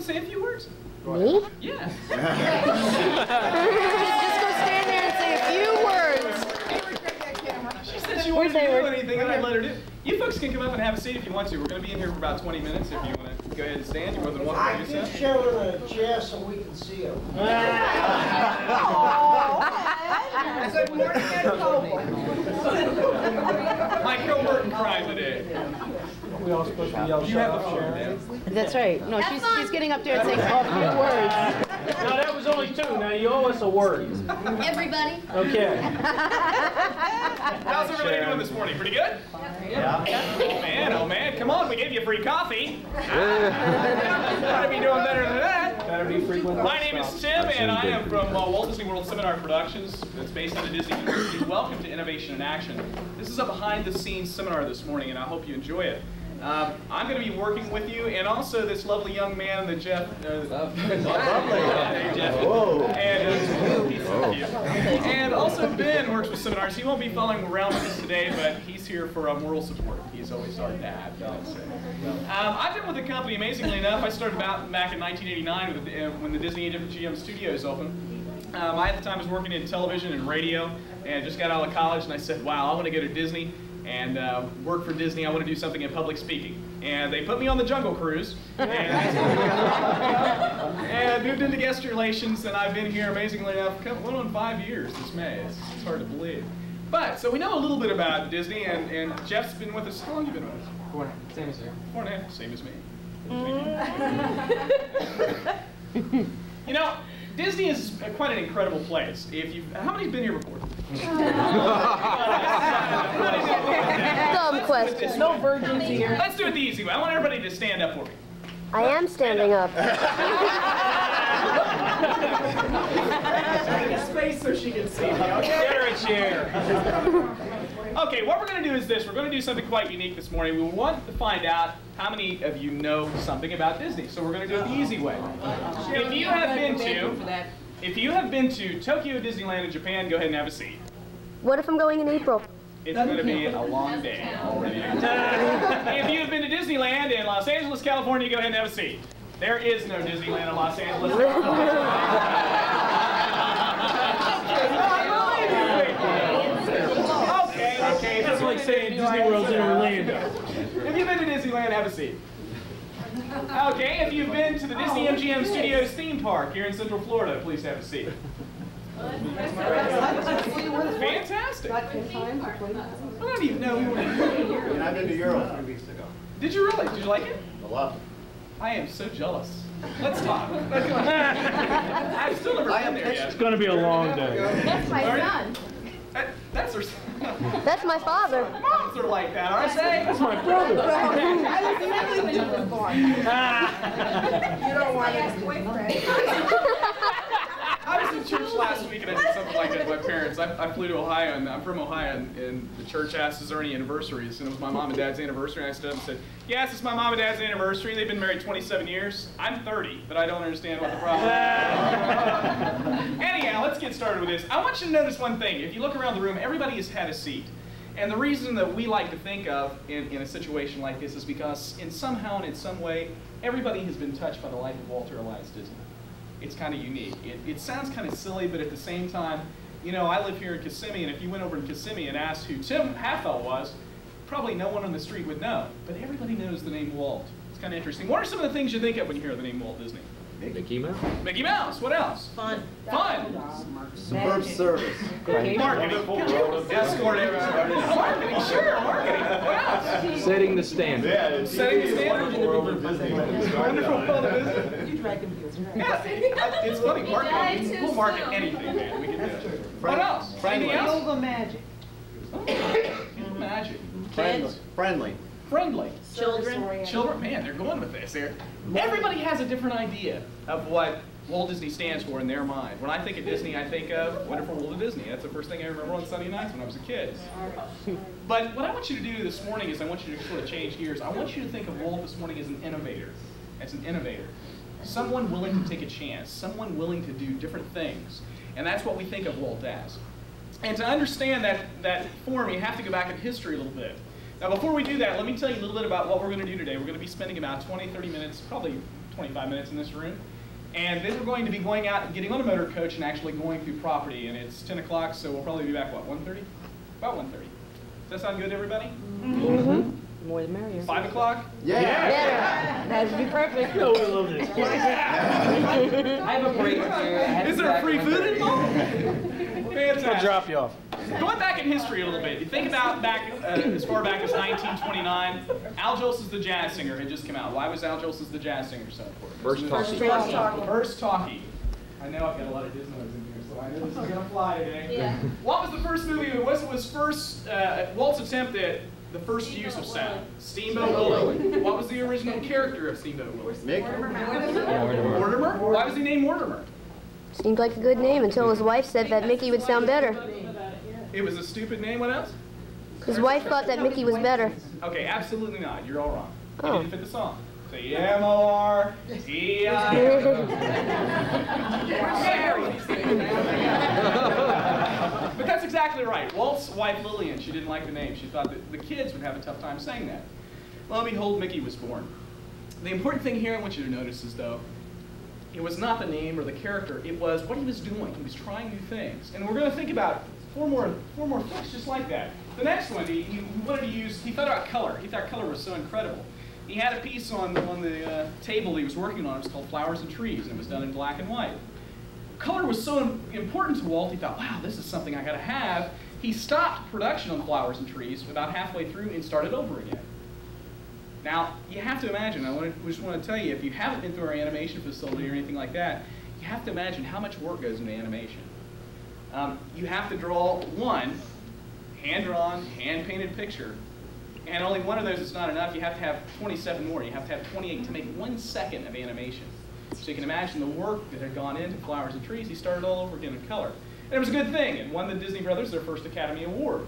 to say a few words? Me? Yeah. Just go stand there and say a few words. She said she wanted to do anything, and I let her do it. You folks can come up and have a seat if you want to. We're going to be in here for about 20 minutes. If you want to go ahead and stand, you're more than welcome to do so. I can show her a chair so we can see her. Good morning at home. My co-work crime today. We all supposed to yell, You have the floor, man. That's right. No, she's getting up there and saying a few words. No, that was only 2. Now you owe us a word. Everybody. Okay. How's everybody doing this morning? Pretty good? Yeah. Oh man, come on, we gave you free coffee. Gotta be doing better than that. Better be frequent. My name is Tim, and I am from Walt Disney World Seminar Productions. It's based out of Disney University. Welcome to Innovation in Action. This is a behind-the-scenes seminar this morning, and I hope you enjoy it. I'm going to be working with you, and also this lovely young man that Jeff. Whoa. And he's so cute. And also Ben works with seminars. He won't be following around with us today, but he's here for moral support. He's always our dad. I've been with the company, amazingly enough. I started back in 1989 when the Disney GM Studios opened. I at the time was working in television and radio, and just got out of college, and I said, wow, I want to go to Disney and work for Disney. I want to do something in public speaking. And they put me on the Jungle Cruise, and moved into guest relations, and I've been here, amazingly enough, going on 5 years this May. It's hard to believe. But, so we know a little bit about Disney, and Jeff's been with us. How long have you been with us? 4.5. Same as you. 4.5, same as me. You know, Disney is quite an incredible place. How many's been here before? Dumb question. No virgins here. Let's do it the easy way. I want everybody to stand up for me. I am standing up. Make a space so she can see me. Okay? Get her a chair. Okay, what we're going to do is this. We're going to do something quite unique this morning. We want to find out how many of you know something about Disney. So we're going to do it the easy way. If you have been to Tokyo Disneyland in Japan, go ahead and have a seat. What if I'm going in April? It's going to be a long day already. If you have been to Disneyland in Los Angeles, California, go ahead and have a seat. There is no Disneyland in Los Angeles. Okay. That's like saying Disney World's in Orlando. If you've been to Disneyland, have a seat. Okay, if you've been to the Disney MGM Studios theme park here in Central Florida, please have a seat. Fantastic. I don't even know. And I've been to Europe 3 weeks ago. Did you really? Did you like it? I love it. I am so jealous. Let's talk. I've still never been there yet. It's going to be a long day. That's my son. That's her. That's my father. Moms are like that, aren't they? That's my brother. You don't want his boyfriend. I was in church last week and I did something like that with my parents. I flew to Ohio, and I'm from Ohio, and the church asked, is there any anniversaries? And it was my mom and dad's anniversary, and I stood up and said, yes, it's my mom and dad's anniversary. They've been married 27 years. I'm 30, but I don't understand what the problem is. Anyhow, let's get started with this. I want you to notice one thing. If you look around the room, everybody has had a seat. And the reason that we like to think of in a situation like this is because somehow and in some way, everybody has been touched by the life of Walter Elias Disney. It's kind of unique. It sounds kind of silly, but at the same time, you know, I live here in Kissimmee, and if you went over in Kissimmee and asked who Tim Halfell was, probably no one on the street would know. But everybody knows the name Walt. It's kind of interesting. What are some of the things you think of when you hear the name Walt Disney? Mickey Mouse. Mickey Mouse. What else? Fun. Fun. Superb service. Marketing. Escorting. Marketing. Sure. Marketing. What else? Setting the standard. Yeah, setting the standard. Wonderful world of Disney. Wonderful world of Disney. You drag confused. Yeah, it's funny. Marketing. We'll market anything, man. We can do it. What else? Anything else? Feel the magic. Magic. Friendly. Friendly. Children. Children, man, they're going with this here. Everybody has a different idea of what Walt Disney stands for in their mind. When I think of Disney, I think of Wonderful World of Disney. That's the first thing I remember on Sunday nights when I was a kid. But what I want you to do this morning is I want you to sort of change gears. I want you to think of Walt this morning as an innovator. As an innovator. Someone willing to take a chance. Someone willing to do different things. And that's what we think of Walt as. And to understand that form, you have to go back in history a little bit. Now, before we do that, let me tell you a little bit about what we're going to do today. We're going to be spending about 20, 30 minutes, probably 25 minutes in this room. And then we're going to be going out and getting on a motor coach and actually going through property. And it's 10 o'clock, so we'll probably be back, what, 1:30? About 1:30. Does that sound good to everybody? Mm-hmm. More the merrier. 5 o'clock? Yeah. That would be perfect. No, we love this. I have a break here. Is there free food involved? Fantastic. I'll drop you off. Going back in history a little bit, you think about back as far back as 1929, Al Jolson's The Jazz Singer had just come out. Why was Al Jolson's The Jazz Singer so important? First talkie. I know I've got a lot of Disney's in here, so I know this is going to fly today. Yeah. What was the first movie? It was first, Walt's attempt at the first use of sound. Steamboat Willie. What was the original character of Steamboat Willie? Mortimer. Why was he named Mortimer? Seemed like a good name until his wife said that Mickey would sound better. It was a stupid name. What else? His wife thought that Mickey was better. Okay, absolutely not. You're all wrong. Oh. You didn't fit the song. C-M-O-R-T-I. But that's exactly right. Walt's wife Lillian, she didn't like the name. She thought that the kids would have a tough time saying that. Lo and behold, Mickey was born. The important thing here I want you to notice is, though, it was not the name or the character. It was what he was doing. He was trying new things. And we're going to think about four more things just like that. The next one, he wanted to use, he thought about color. He thought color was so incredible. He had a piece on the table he was working on. It was called Flowers and Trees, and it was done in black and white. Color was so important to Walt, he thought, wow, this is something I got to have. He stopped production on Flowers and Trees about halfway through and started over again. Now, you have to imagine, I just want to tell you, if you haven't been through our animation facility or anything like that, you have to imagine how much work goes into animation. You have to draw one hand-drawn, hand-painted picture, and only one of those is not enough. You have to have 27 more. You have to have 28 to make 1 second of animation. So you can imagine the work that had gone into Flowers and Trees. He started all over again in color. And it was a good thing. It won the Disney Brothers their first Academy Award.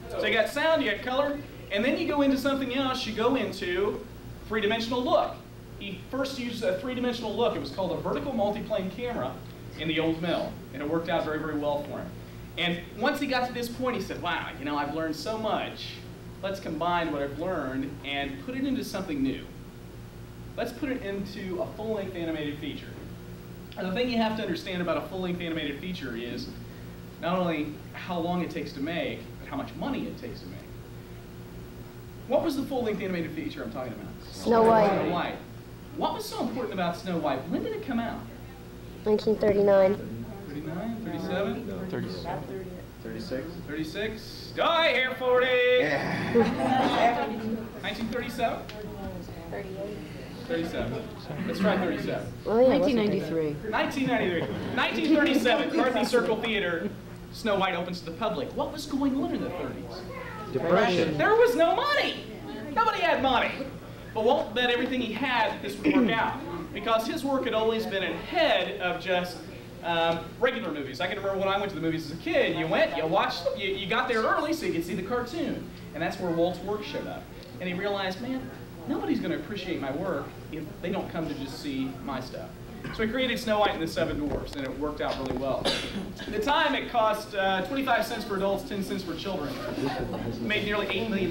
So you got sound, you got color, and then you go into something else. You go into three-dimensional look. He first used a three-dimensional look. It was called a vertical multiplane camera in the old mill, and it worked out very, very well for him. And once he got to this point, he said, wow, you know, I've learned so much. Let's combine what I've learned and put it into something new. Let's put it into a full-length animated feature. And the thing you have to understand about a full-length animated feature is not only how long it takes to make, but how much money it takes to make. What was the full-length animated feature I'm talking about? Snow White. Snow White. What was so important about Snow White? When did it come out? 1939. 39? 37? 37. 36. 36? Die here, 40! Yeah. 1937? 37. Let's try 37. Oh, yeah, 1993. 1993. 1937, McCarthy Circle Theater, Snow White opens to the public. What was going on in the 30s? Depression. There was no money. Nobody had money. But Walt bet everything he had that this would work out, because his work had always been ahead of just regular movies. I can remember when I went to the movies as a kid, you went, you watched, you got there early so you could see the cartoon. And that's where Walt's work showed up. And he realized, man, nobody's going to appreciate my work if they don't come to just see my stuff. So he created Snow White and the Seven Dwarfs, and it worked out really well. At the time, it cost 25 cents for adults, 10 cents for children. It made nearly $8 million.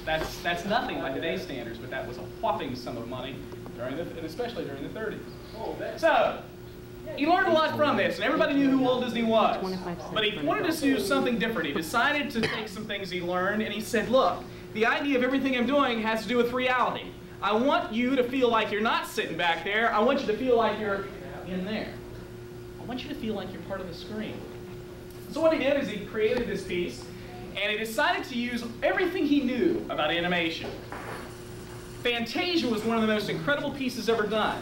That's nothing by today's standards, but that was a whopping sum of money, and especially during the 30s. So, he learned a lot from this, and everybody knew who Walt Disney was. But he wanted to do something different. He decided to take some things he learned, and he said, look, the idea of everything I'm doing has to do with reality. I want you to feel like you're not sitting back there. I want you to feel like you're in there. I want you to feel like you're part of the screen. So what he did is he created this piece, and he decided to use everything he knew about animation. Fantasia was one of the most incredible pieces ever done.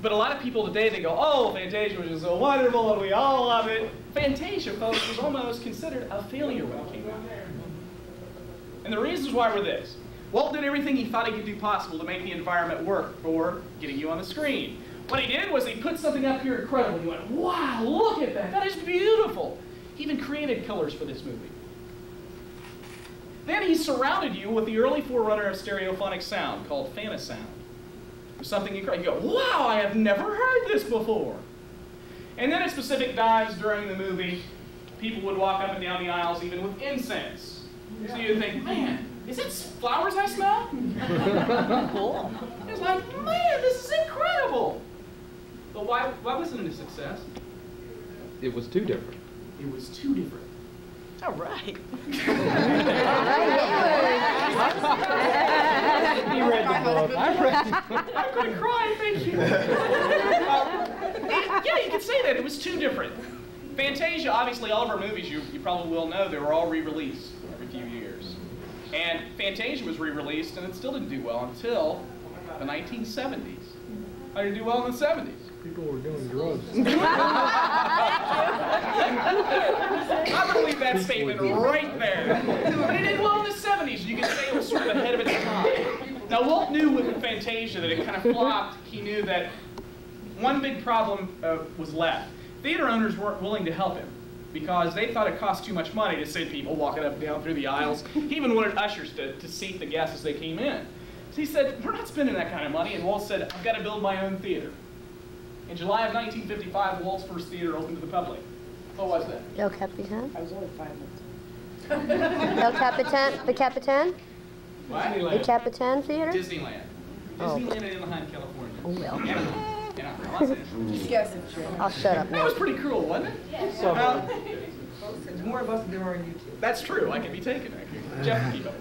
But a lot of people today, they go, oh, Fantasia was just so wonderful, and we all love it. Fantasia, folks, was almost considered a failure when it came out. And the reasons why were this. Walt did everything he thought he could do possible to make the environment work for getting you on the screen. What he did was he put something up here incredible. He went, wow, look at that. That is beautiful. He even created colors for this movie. Then he surrounded you with the early forerunner of stereophonic sound called Fantasound. It was something incredible. You go, wow, I have never heard this before. And then at specific times during the movie, people would walk up and down the aisles even with incense. So you'd think, man, is it flowers I smell? Cool. He was like, man, this is incredible. But why wasn't it a success? It was too different. It was too different. All right. He read the book. I read it. I'm going to cry, thank you. Yeah, you could say that. It was too different. Fantasia, obviously, all of our movies, you probably will know, they were all re-released every few years. And Fantasia was re-released, and it still didn't do well until the 1970s. How did it do well in the 70s? People were doing drugs. I'm going to leave that statement right there. But it did well in the 70s. You can say it was sort of ahead of its time. Now, Walt knew with Fantasia that it kind of flopped. He knew that one big problem was left. Theater owners weren't willing to help him because they thought it cost too much money to send people walking up and down through the aisles. He even wanted ushers to seat the guests as they came in. So he said, we're not spending that kind of money. And Walt said, I've got to build my own theater. In July of 1955, Walt's first theater opened to the public. What was that? El Capitan? I was only 5 minutes. El Capitan? The Capitan? What? The Capitan Theater? Disneyland. Oh. Disneyland in Anaheim, California. Oh, well. Yeah, Los Angeles. Just guess it, Joe. I'll shut up That now. was pretty cruel, wasn't it? So, There's more of us than there are on YouTube. That's true. I can be taken. Jeff can keep up.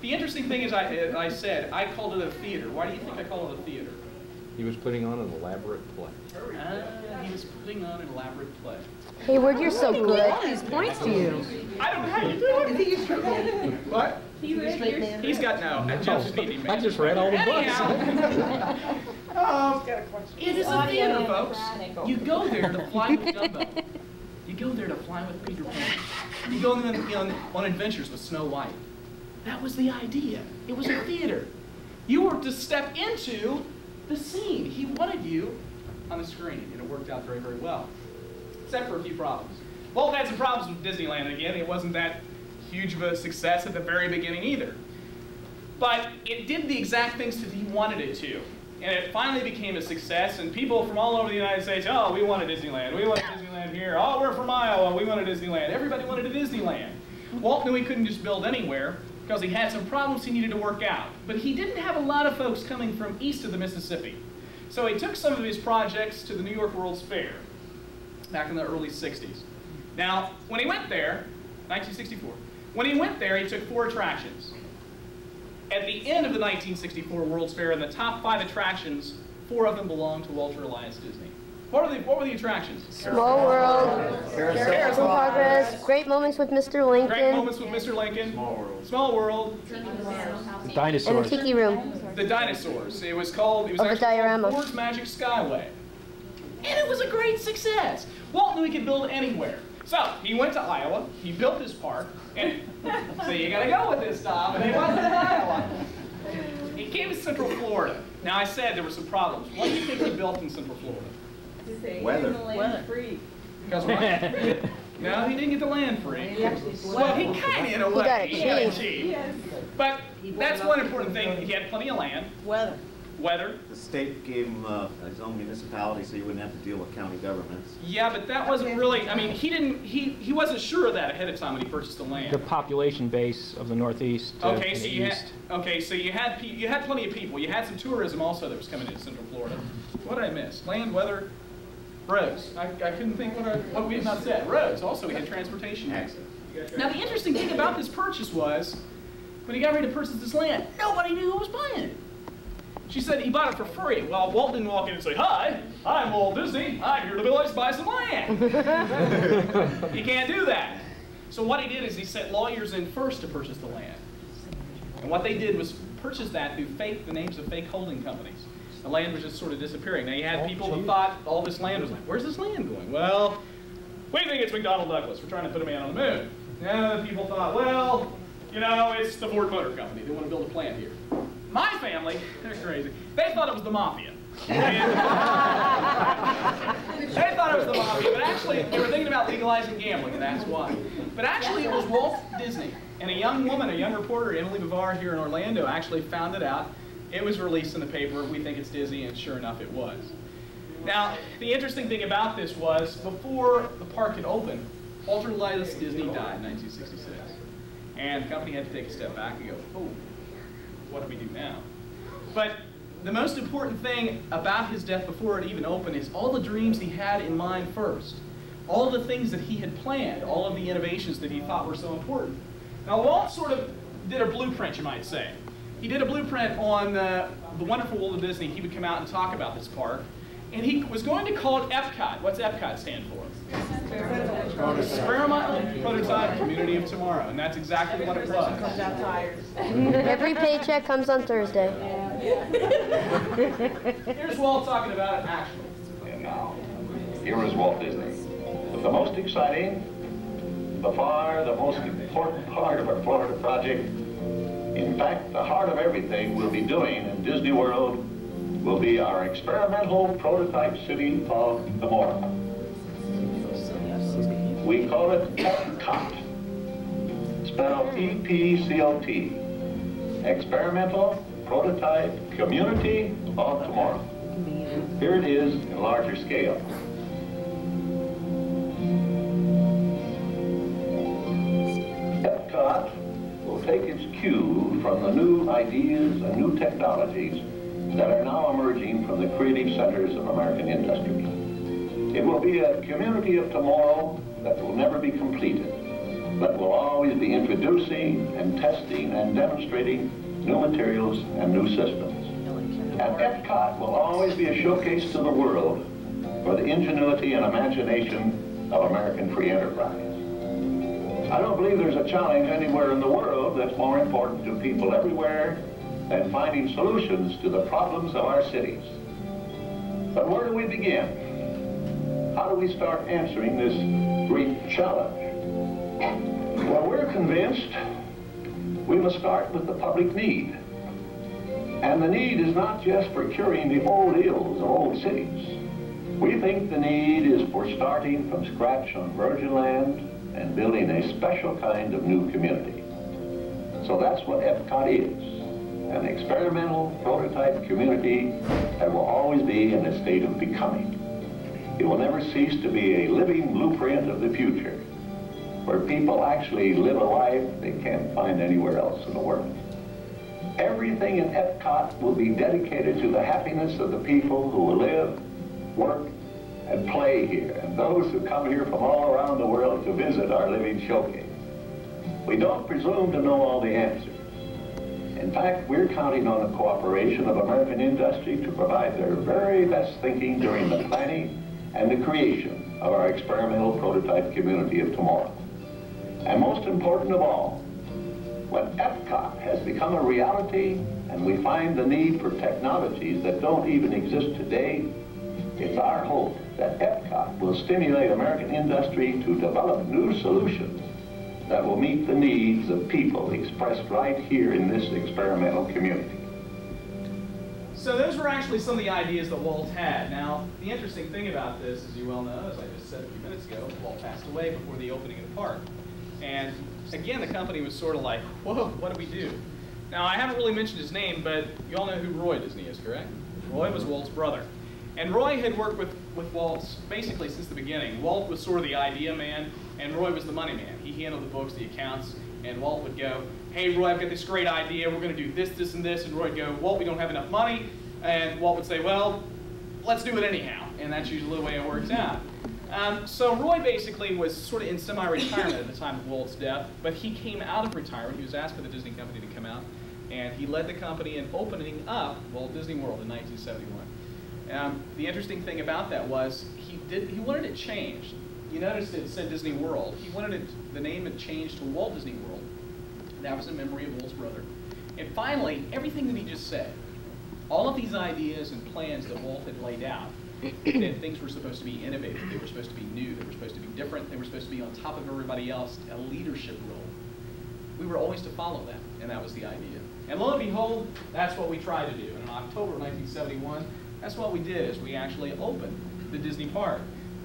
The interesting thing is, I said, I called it a theater. Why do you think I called it a theater? He was putting on an elaborate play. He was putting on an elaborate play. Hey, Word, you're so good. All these points to you. I don't know how you do it. Is he a straight man? What? He's got no. Jeff just needed me. I just read all the books. It is a theater, folks. You go there to fly with Dumbo. You go there to fly with Peter Pan. You go on adventures with Snow White. That was the idea. It was a theater. You were to step into the scene. He wanted you on the screen, and it worked out very, very well. Except for a few problems. Walt had some problems with Disneyland again. It wasn't that huge of a success at the very beginning either. But it did the exact things that he wanted it to. And it finally became a success, and people from all over the United States, oh, we want a Disneyland. We want a Disneyland here. Oh, we're from Iowa. We want a Disneyland. Everybody wanted a Disneyland. Walt knew he couldn't just build anywhere because he had some problems he needed to work out. But he didn't have a lot of folks coming from east of the Mississippi. So he took some of his projects to the New York World's Fair back in the early 60s. Now, when he went there, 1964, when he went there, he took 4 attractions. At the end of the 1964 World's Fair, in the top 5 attractions, 4 of them belonged to Walter Elias Disney. What were the attractions? Small World, Carousel of Progress, Great Moments with Mr. Great Lincoln, Moments with Mr. Lincoln. Small World. the and the dinosaurs. Tiki Room. The Dinosaurs. It was Of the actually diorama. called Ford's Magic Skyway. And it was a great success. Walt knew he could build anywhere. So he went to Iowa, he built his park, and so you gotta go with this stuff, and he wasn't in Iowa. He came to Central Florida. Now I said there were some problems. What do you think he built in Central Florida? Weather. Free. Because what? No, he didn't get the land free. Well, he kind of in a way. got it He got it cheap. cheap. But that's one important thing. He had plenty of land. Weather. Weather. The state gave him his own municipality, so you wouldn't have to deal with county governments. Yeah, but that wasn't really, I mean, he wasn't sure of that ahead of time when he purchased the land. The population base of the Northeast Okay, and so the you East. had plenty of people. You had some tourism also that was coming into Central Florida. What did I miss? Land, weather, roads. I couldn't think what we had not said. Roads. Also, we had transportation access. Now, the interesting thing about this purchase was, when he got ready to purchase this land, nobody knew who was buying it. She said he bought it for free. Well, Walt didn't walk in and say, "Hi, I'm Walt Disney. I'm here to buy some land." You can't do that. So what he did is he sent lawyers in first to purchase the land. And what they did was purchase that through the names of fake holding companies. The land was just sort of disappearing. Now you had people who thought all this land was like, where's this land going? Well, we think it's McDonnell Douglas. We're trying to put a man on the moon. And other people thought, well, you know, it's the Ford Motor Company. They want to build a plant here. My family, they're crazy. They thought it was the mafia. They thought it was the mafia, but actually they were thinking about legalizing gambling, and that's why. But actually it was Walt Disney. And a young woman, a young reporter, Emily Bavar here in Orlando, actually found it out. It was released in the paper. We think it's Disney, and sure enough it was. Now, the interesting thing about this was, before the park had opened, Walter Elias Disney died in 1966. And the company had to take a step back and go, oh, what do we do now? But the most important thing about his death before it even opened is all the dreams he had in mind first. All the things that he had planned, all of the innovations that he thought were so important. Now, Walt sort of did a blueprint, you might say. He did a blueprint on the wonderful world of Disney. He would come out and talk about this park. And he was going to call it Epcot. What's Epcot stand for? Experimental Prototype Community of Tomorrow. And that's exactly what it was. Every paycheck comes on Thursday. Here's Walt talking about it actually. And now, here is Walt Disney. With the most exciting, the most important part of our Florida project. In fact, the heart of everything we'll be doing in Disney World will be our experimental prototype city of tomorrow. We call it Epcot, spelled E-P-C-O-T, Experimental Prototype Community of Tomorrow. Here it is in larger scale. Epcot will take its cue from the new ideas and new technologies that are now emerging from the creative centers of American industry. It will be a community of tomorrow that will never be completed, but will always be introducing and testing and demonstrating new materials and new systems. And Epcot will always be a showcase to the world for the ingenuity and imagination of American free enterprise. I don't believe there's a challenge anywhere in the world that's more important to people everywhere than finding solutions to the problems of our cities. But where do we begin? How do we start answering this great challenge? Well, we're convinced we must start with the public need. And the need is not just for curing the old ills of old cities. We think the need is for starting from scratch on virgin land and building a special kind of new community. So that's what Epcot is. An experimental prototype community that will always be in a state of becoming. It will never cease to be a living blueprint of the future, where people actually live a life they can't find anywhere else in the world. Everything in Epcot will be dedicated to the happiness of the people who will live, work, and play here, and those who come here from all around the world to visit our living showcase. We don't presume to know all the answers. In fact, we're counting on the cooperation of American industry to provide their very best thinking during the planning and the creation of our experimental prototype community of tomorrow. And most important of all, when Epcot has become a reality and we find the need for technologies that don't even exist today, it's our hope that Epcot will stimulate American industry to develop new solutions that will meet the needs of people expressed right here in this experimental community. So those were actually some of the ideas that Walt had. Now, the interesting thing about this, as you well know, as I just said a few minutes ago, Walt passed away before the opening of the park. And again, the company was sort of like, whoa, what do we do? Now, I haven't really mentioned his name, but you all know who Roy Disney is, correct? Roy was Walt's brother. And Roy had worked with Walt basically since the beginning. Walt was sort of the idea man, and Roy was the money man. He handled the books, the accounts, and Walt would go, hey, Roy, I've got this great idea. We're going to do this, this, and this. And Roy would go, Walt, we don't have enough money. And Walt would say, well, let's do it anyhow. And that's usually the way it works out. So Roy basically was sort of in semi-retirement at the time of Walt's death, but he came out of retirement. He was asked by the Disney company to come out, and he led the company in opening up Walt Disney World in 1971. The interesting thing about that was he wanted it changed. You noticed it said Disney World. He wanted the name had changed to Walt Disney World. That was in memory of Walt's brother. And finally, everything that he just said, all of these ideas and plans that Walt had laid out, that things were supposed to be innovative, they were supposed to be new, they were supposed to be different, they were supposed to be on top of everybody else, a leadership role. We were always to follow that, and that was the idea. And lo and behold, that's what we tried to do. And in October of 1971, that's what we did, is we actually opened the Disney park.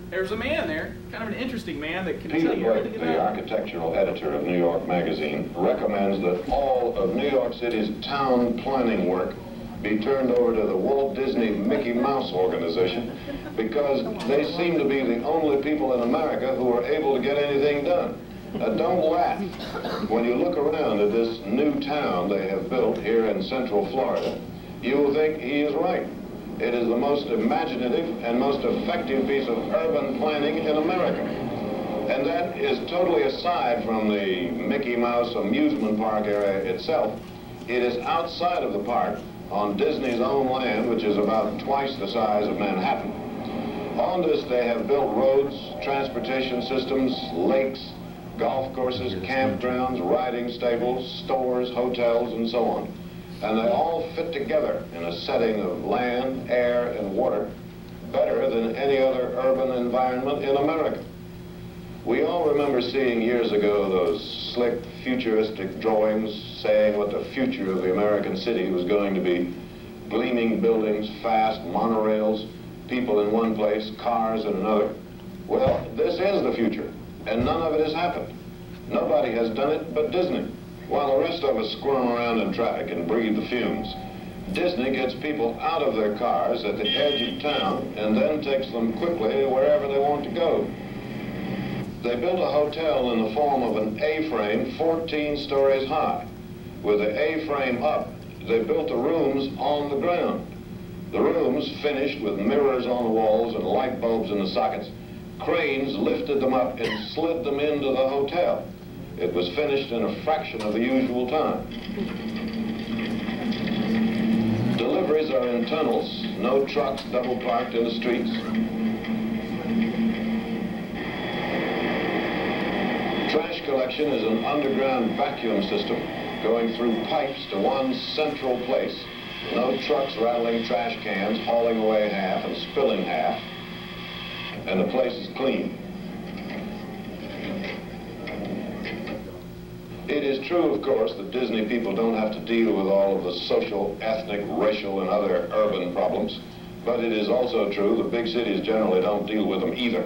There's a man there, kind of an interesting man that can tell you everything about it. The architectural editor of New York Magazine, recommends that all of New York City's town planning work be turned over to the Walt Disney Mickey Mouse organization because they seem to be the only people in America who are able to get anything done. Don't laugh. When you look around at this new town they have built here in Central Florida, you will think he is right. It is the most imaginative and most effective piece of urban planning in America. And that is totally aside from the Mickey Mouse amusement park area itself. It is outside of the park on Disney's own land, which is about twice the size of Manhattan. On this they have built roads, transportation systems, lakes, golf courses, campgrounds, riding stables, stores, hotels, and so on. And they all fit together in a setting of land, air, and water better than any other urban environment in America. We all remember seeing years ago those slick, futuristic drawings saying what the future of the American city was going to be. Gleaming buildings, fast monorails, people in one place, cars in another. Well, this is the future, and none of it has happened. Nobody has done it but Disney. While the rest of us squirm around in traffic and breathe the fumes, Disney gets people out of their cars at the edge of town and then takes them quickly wherever they want to go. They built a hotel in the form of an A-frame 14 stories high. With the A-frame up, they built the rooms on the ground. The rooms finished with mirrors on the walls and light bulbs in the sockets. Cranes lifted them up and slid them into the hotel. It was finished in a fraction of the usual time. Deliveries are in tunnels, no trucks double parked in the streets. Trash collection is an underground vacuum system going through pipes to one central place. No trucks rattling trash cans, hauling away half and spilling half. And the place is clean. It is true, of course, that Disney people don't have to deal with all of the social, ethnic, racial, and other urban problems. But it is also true that big cities generally don't deal with them either.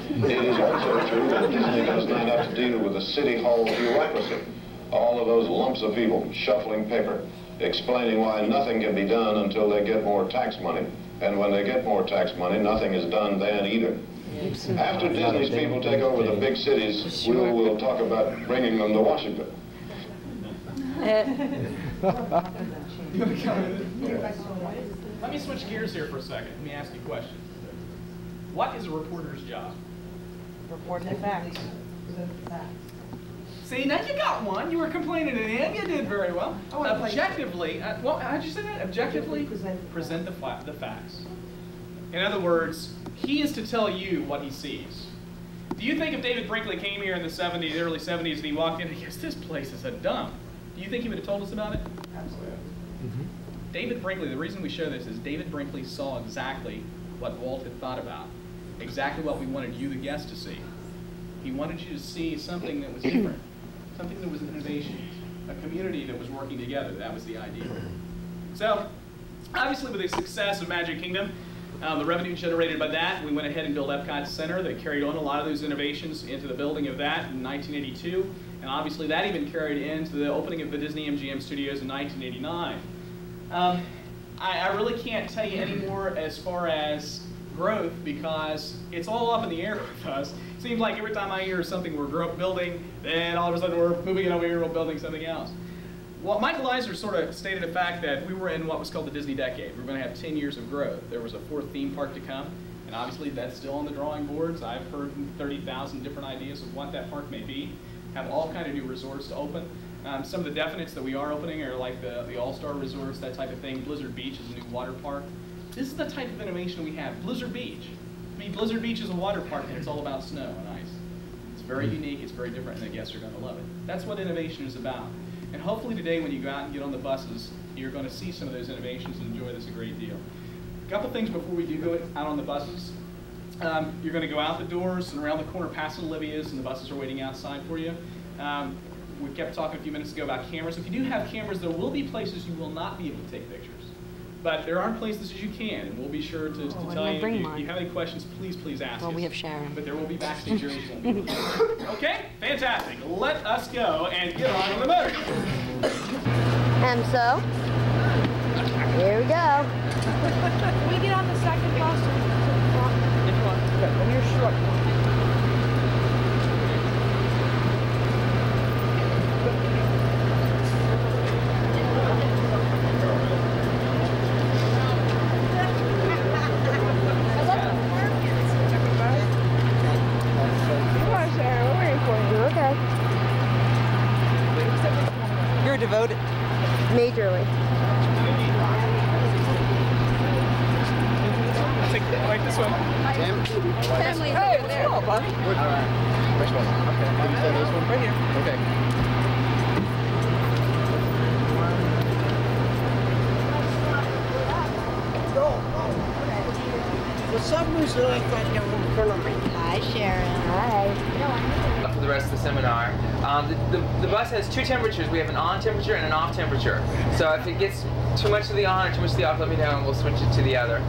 It is also true that Disney does not have to deal with the city hall bureaucracy. All of those lumps of people shuffling paper, explaining why nothing can be done until they get more tax money. And when they get more tax money, nothing is done then either. After Disney's people take over the big cities, we'll talk about bringing them to Washington. Let me switch gears here for a second. Let me ask you a question. What is a reporter's job? Report the facts. See, now you got one. You were complaining to him. You did very well. Objectively, well, how'd you say that? Objectively, present the facts. In other words, he is to tell you what he sees. Do you think if David Brinkley came here in the 70s, early 70s, and he walked in and he goes, this place is a dump, do you think he would have told us about it? Absolutely. Mm-hmm. David Brinkley, the reason we show this is David Brinkley saw exactly what Walt had thought about, exactly what we wanted you, the guest, to see. He wanted you to see something that was different, something that was an innovation, a community that was working together. That was the idea. So, obviously with the success of Magic Kingdom, the revenue generated by that, we went ahead and built Epcot Center. They carried on a lot of those innovations into the building of that in 1982. And obviously that even carried into the opening of the Disney MGM Studios in 1989. I really can't tell you any more as far as growth because it's all up in the air with us. It seems like every time I hear something we're building, then all of a sudden we're moving it over here, we're building something else. Well, Michael Eisner sort of stated a fact that we were in what was called the Disney decade. We were going to have 10 years of growth. There was a fourth theme park to come, and obviously that's still on the drawing boards. I've heard 30,000 different ideas of what that park may be. Have all kind of new resorts to open. Some of the definites that we are opening are like the All-Star resorts, that type of thing. Blizzard Beach is a new water park. This is the type of innovation we have. Blizzard Beach. I mean, Blizzard Beach is a water park and it's all about snow and ice. It's very unique, it's very different, and the guests are going to love it. That's what innovation is about. And hopefully today when you go out and get on the buses, you're going to see some of those innovations and enjoy this a great deal. A couple things before we do go out on the buses. You're going to go out the doors and around the corner past Olivia's, and the buses are waiting outside for you. We kept talking a few minutes ago about cameras. If you do have cameras, there will be places you will not be able to take pictures. But there are places you can, and we'll be sure to tell you. If you have any questions, please ask us. Well, we have Sharon. But there will be backstage areas. Okay, fantastic. Let us go and get on the motor. And so, here we go. Can we get on the second bus? When you're struck. Majorly. I like this one. Family. Hey, what's cool, buddy? Which one? Okay. Did you say this one? Right here. Okay. For some reason, I thought you were in front of me. Hi, Sharon. Hi. For the rest of the seminar. The bus has two temperatures. We have an on temperature and an off temperature. So if it gets too much of the on or too much of the off, let me know and we'll switch it to the other.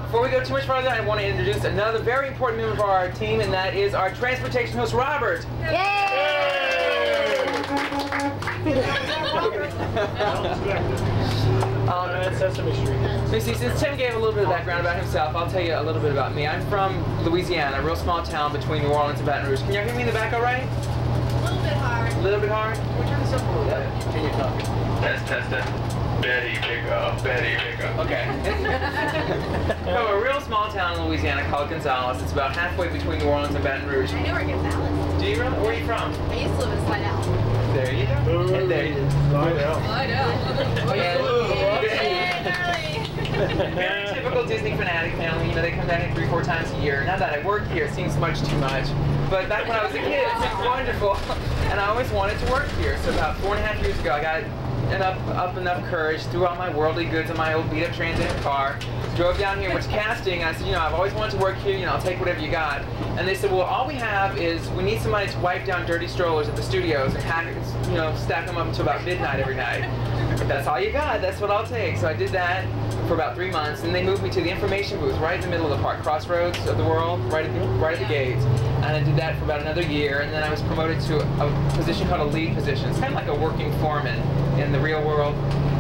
Before we go too much further, I want to introduce another very important member of our team, and that is our transportation host, Robert. Sesame Street. So since Tim gave a little bit of background about himself, I'll tell you a little bit about me. I'm from Louisiana, a real small town between New Orleans and Baton Rouge. Can you hear me in the back all right? A little bit hard. A little bit hard? We're trying to simple a little bit. Continue talking. Test it. Betty, pick up. Betty, pick up. Okay. So a real small town in Louisiana called Gonzales. It's about halfway between New Orleans and Baton Rouge. I know where Gonzales. Do you really? Where are you from? I used to live in Slidell. There you go. And there you go. Slidell. Very typical Disney fanatic family. You know, they come down here 3-4 times a year. Now that I work here, it seems much too much. But back when I was a kid, it seemed wonderful. And I always wanted to work here. So about 4.5 years ago, I got enough courage, threw out my worldly goods in my old beat-up Trans Am car, drove down here, went to casting, and I said, you know, I've always wanted to work here, you know, I'll take whatever you got. And they said, well, all we have is, we need somebody to wipe down dirty strollers at the studios and pack, you know, stack them up until about midnight every night. If that's all you got, that's what I'll take. So I did that for about 3 months, and they moved me to the information booth right in the middle of the park, crossroads of the world, right at the gates. And I did that for about another year, and then I was promoted to a position called a lead position. It's kind of like a working foreman in the real world.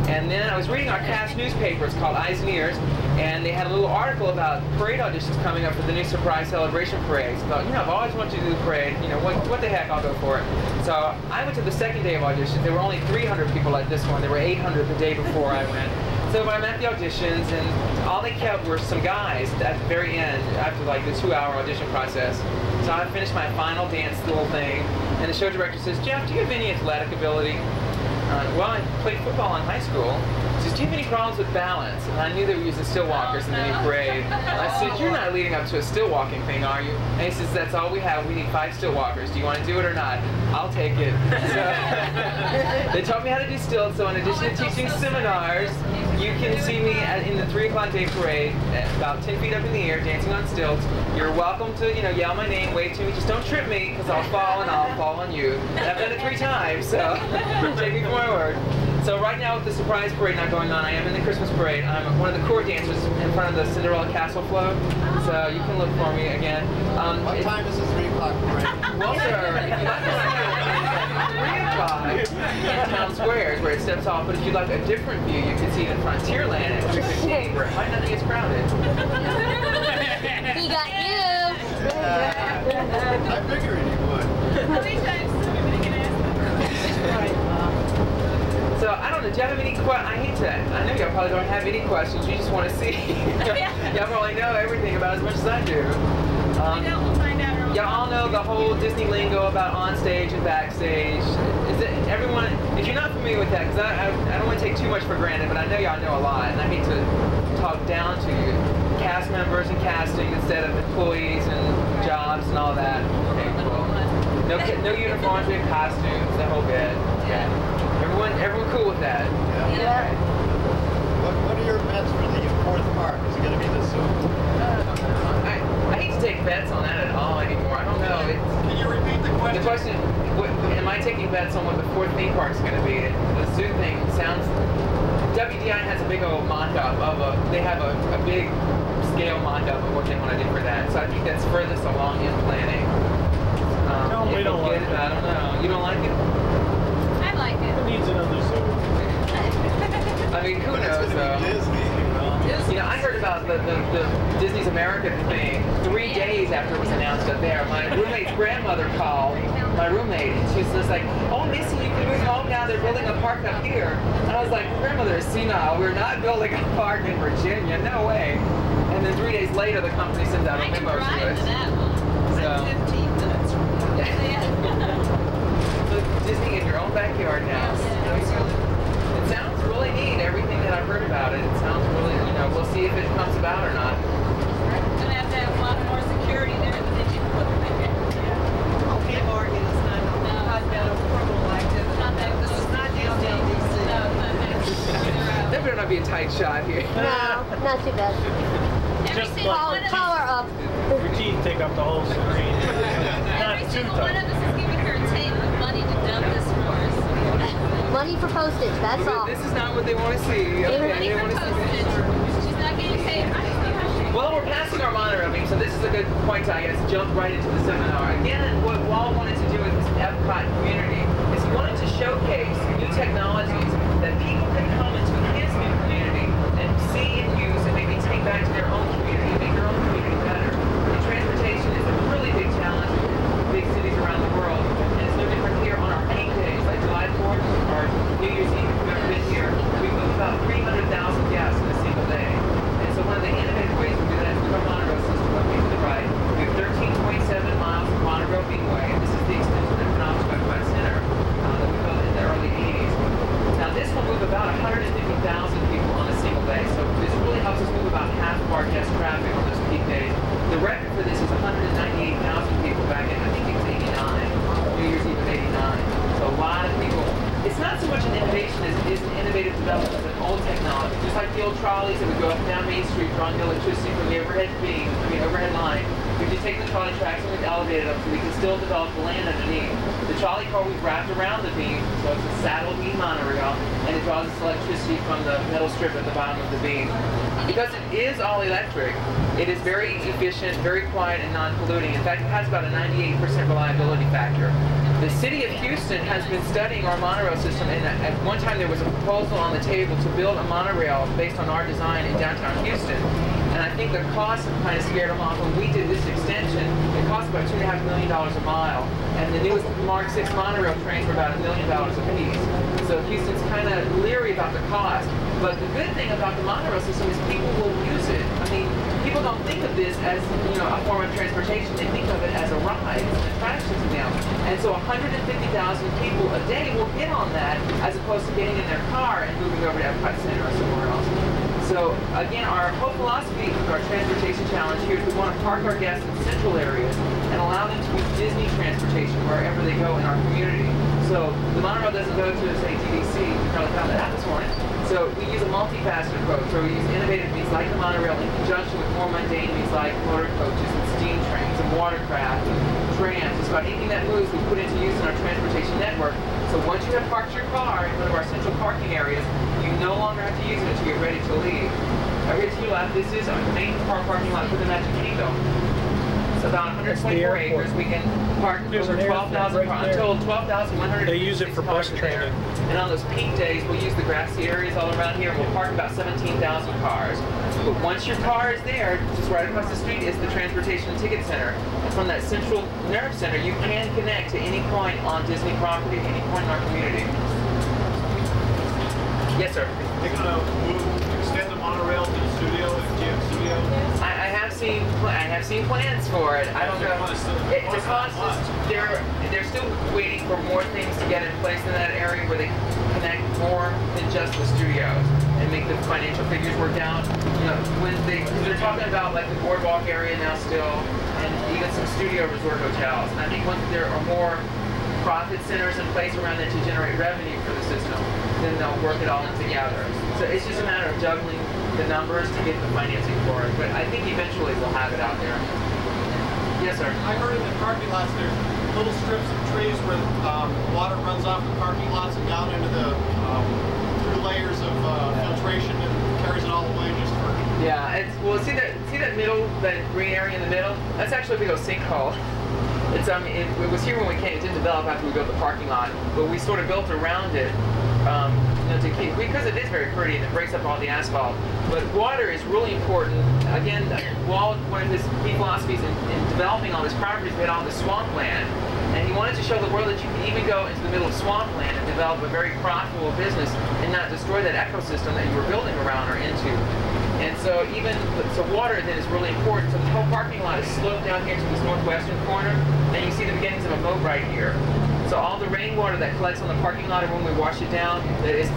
And then I was reading our cast newspaper, it's called Eyes and Ears, and they had a little article about parade auditions coming up for the new surprise celebration parade. So I thought, you know, I've always wanted to do the parade, you know, what the heck, I'll go for it. So I went to the second day of auditions. There were only 300 people at this one. There were 800 the day before I went. So I'm at the auditions, and all they kept were some guys at the very end, after like the 2-hour audition process. So I finished my final dance little thing, and the show director says, Jeff, do you have any athletic ability? Well, I played football in high school. He says, do you have any problems with balance? And I knew they were using still walkers in the new parade. I said, you're not leading up to a still walking thing, are you? And he says, that's all we have. We need 5 still walkers. Do you want to do it or not? I'll take it. So they taught me how to do stilts. So in addition to teaching seminars, you can see me in the 3 o'clock day parade, about 10 feet up in the air, dancing on stilts. You're welcome to, you know, yell my name, wave to me. Just don't trip me, because I'll fall and I'll fall on you. And I've done it 3 times, so take me for my word. So right now with the surprise parade not going on, I am in the Christmas parade. I'm one of the core dancers in front of the Cinderella Castle float. So you can look for me again. What time is the 3 o'clock parade? Well, sir, if you'd like to 3 o'clock in Town Square is where it steps off. But if you'd like a different view, you can see it in Frontierland at 3:15, where it might not be as crowded. He got you. I figured he would. How many times are we going to get asked? So I don't know. Do you have any questions? I hate to. I know y'all probably don't have any questions. You just want to see. Y'all probably know everything about as much as I do. We'll find out. Y'all all know the whole Disney lingo about on stage and backstage. Is it everyone? If you're not familiar with that, because I don't want to take too much for granted, but I know y'all know a lot, and I hate to talk down to you. Cast members and casting instead of employees and jobs and all that. Okay, cool. No uniforms, we have costumes, the whole bit. Okay. Everyone cool with that? Yeah. What are your bets for the 4th park? Is it going to be the zoo? I hate to take bets on that at all anymore. I don't know. Can you repeat the question? The question, am I taking bets on what the 4th theme park is going to be? The zoo thing sounds... WDI has a big old mock-up of they have a big scale mock-up of what they want to do for that. So I think that's furthest along in planning. No, we don't like it. I don't know. You don't like it? I like it. It needs another zoo. I mean, who But it's knows going to though? be Disney, You know, I heard about the Disney's America thing 3 days after it was announced up there. My roommate's grandmother called, my roommate, and she was just like, oh, Missy, you can move home now. They're building a park up here. And I was like, grandmother is senile. We're not building a park in Virginia. No way. And then 3 days later, the company sends out a memo to us. So, 15 minutes. So Disney in your own backyard now. It sounds really neat, everything that I've heard about it. It sounds really, we'll see if it comes about or not. You're going to have a lot more security there than you can put in there. Okay, Oregon is not that affordable like this. Not that This is not DC. No, That better not be a tight shot here. No, not too bad. every single one of us, Power up. Your teeth take up the whole screen. Not every too single one of tight. us is giving her a tape of money to dump this for us. Money for postage, that's all. This is not what they want to see. Okay, Money they for want to see postage. She's not getting paid. Well, we're passing our monorail beam, so this is a good point to, I guess, jump right into the seminar. Again, what Walt wanted to do with this Epcot community is he wanted to showcase new technologies that people can come into his new community and see and use and maybe take back to their own community and make their own community better. And transportation is a really big challenge in big cities around the world, and it's no different here on our peak days, like July 4th or New Year's Eve, if you've ever been here. We move about 300,000 guests in a single day. So one of the innovative ways we do that is with our monorail system located to the right. We have 13.7 miles of monorail beamway. This is the extension of Phenomenal Epcot Center that we built in the early 80s. Now this will move about 150,000 people on a single day. So this really helps us move about half of our guest traffic on those peak days. The record for this is 198,000 people back in, I think it was 89. New Year's Eve of 89. So a lot of people. It's not so much an innovation as it is an innovative development of an old technology. Just like the old trolleys that would go up and down Main Street drawing the electricity from the overhead line. We just take the trolley tracks and we've elevated them so we can still develop the land underneath. The trolley car we've wrapped around the beam, so it's a saddle beam monorail, and it draws its electricity from the metal strip at the bottom of the beam. Because it is all electric, it is very efficient, very quiet, and non-polluting. In fact, it has about a 98% reliability factor. The city of Houston has been studying our monorail system, and at one time there was a proposal on the table to build a monorail based on our design in downtown Houston. And I think the cost kind of scared them off. When we did this extension, it cost about $2.5 million a mile. And the newest Mark 6 monorail trains were about $1 million a piece. So Houston's kind of leery about the cost. But the good thing about the monorail system is people will use it. I mean, people don't think of this as, a form of transportation. They think of it as a ride, it's an attraction to them. And so 150,000 people a day will get on that as opposed to getting in their car and moving over to Epcot Center or somewhere else. So again, our whole philosophy of our transportation challenge here is we want to park our guests in central areas and allow them to use Disney transportation wherever they go in our community. So the monorail doesn't go to, say, GDC. You probably found that out this morning. So we use a multifaceted approach where we use innovative means like the monorail in conjunction with more mundane means like motor coaches and steam trains and watercraft and trams. Just about anything that moves we put into use in our transportation network. So once you have parked your car in one of our central parking areas, you no longer have to use it until you're ready to leave. Over to your left, this is our main car parking lot for the Magic Kingdom. It's about 124 acres. We can park over 12,000 cars, until 12,100. They use it for bus training. And on those peak days, we'll use the grassy areas all around here. We'll park about 17,000 cars. But once your car is there, just right across the street is the Transportation and Ticket Center. And from that central nerve center, you can connect to any point on Disney property, any point in our community. Yes, sir. They're going to extend the monorail to the studio and GM Studio? I have seen plans for it. I don't know. The cost is they're still waiting for more things to get in place in that area where they can connect more than just the studios and make the financial figures work out. When they're talking about like the boardwalk area now still, and even some studio resort hotels. And I think once there are more profit centers in place around it to generate revenue for the system, then they'll work it all in together. So it's just a matter of juggling the numbers to get the financing for it. But I think eventually we'll have it out there. Yes, sir. I heard in the parking lots there's little strips of trees where water runs off the parking lots and down into the through layers of filtration and carries it all away just for. Yeah, well, see that middle, that green area in the middle? That's actually a big old sinkhole. It was here when we came. It didn't develop after we built the parking lot, but we sort of built around it to keep, because it is very pretty and it breaks up all the asphalt. But water is really important. Again, Walt, one of his key philosophies in developing all this property is we had all this swampland, and he wanted to show the world that you can even go into the middle of swampland and develop a very profitable business and not destroy that ecosystem that you were building around or into. And so water then is really important. So the whole parking lot is sloped down here to this northwestern corner, and you see the beginnings of a moat right here. So all the rainwater that collects on the parking lot, or when we wash it down, it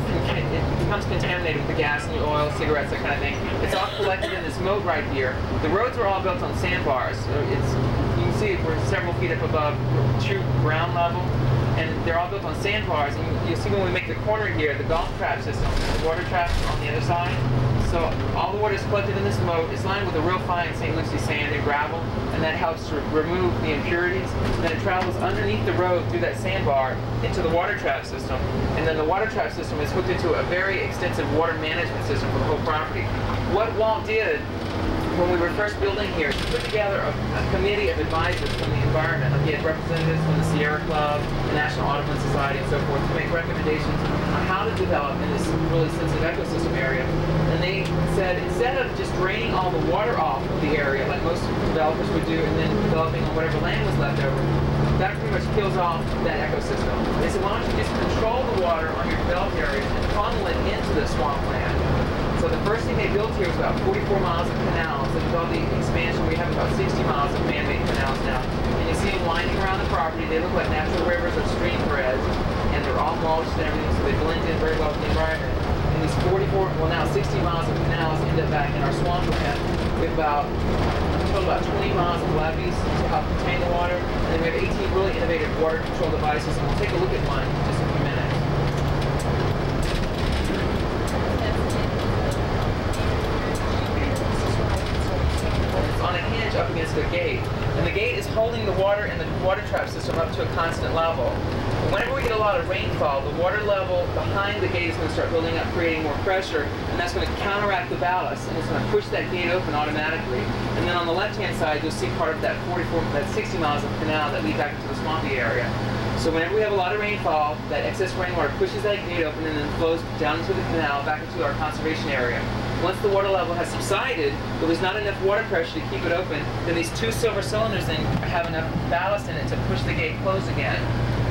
becomes contaminated with the gas and the oil, cigarettes, that kind of thing. It's all collected in this moat right here. The roads are all built on sandbars. So you can see we're several feet up above true ground level, and they're all built on sandbars. And you'll see when we make the corner here, the golf trap system, the water trap on the other side. So all the water is collected in this moat. It's lined with a real fine St. Lucie sand and gravel, and that helps to remove the impurities. And then it travels underneath the road through that sandbar into the water trap system. And then the water trap system is hooked into a very extensive water management system for the whole property. What Walt did when we were first building here, he put together a committee of advisors from the environment. He had representatives from the Sierra Club, the National Audubon Society, and so forth, to make recommendations on how to develop in this really sensitive ecosystem area. And they said, instead of just draining all the water off of the area, like most developers would do, and then developing on whatever land was left over, that pretty much kills off that ecosystem. They said, why don't you just control the water on your developed areas and funnel it into the swampland? So the first thing they built here was about 44 miles of canals, and with all the expansion, we have about 60 miles of man-made canals now. And you see them winding around the property. They look like natural rivers of stream threads, and they're all mulched and everything, so they blend in very well with the environment. And these 44, well now 60 miles of canals end up back in our swampland with about 20 miles of levees to help contain the water. And then we have 18 really innovative water control devices, and we'll take a look at one in just a few minutes. It's on a hinge up against the gate, and the gate is holding the water in the water trap system up to a constant level. Whenever we get a lot of rainfall, the water level behind the gate is going to start building up, creating more pressure, and that's going to counteract the ballast, and it's going to push that gate open automatically. And then on the left-hand side, you'll see part of that 60 miles of canal that lead back into the swampy area. So whenever we have a lot of rainfall, that excess rainwater pushes that gate open and then flows down into the canal, back into our conservation area. Once the water level has subsided, but there's not enough water pressure to keep it open, then these two silver cylinders then have enough ballast in it to push the gate closed again.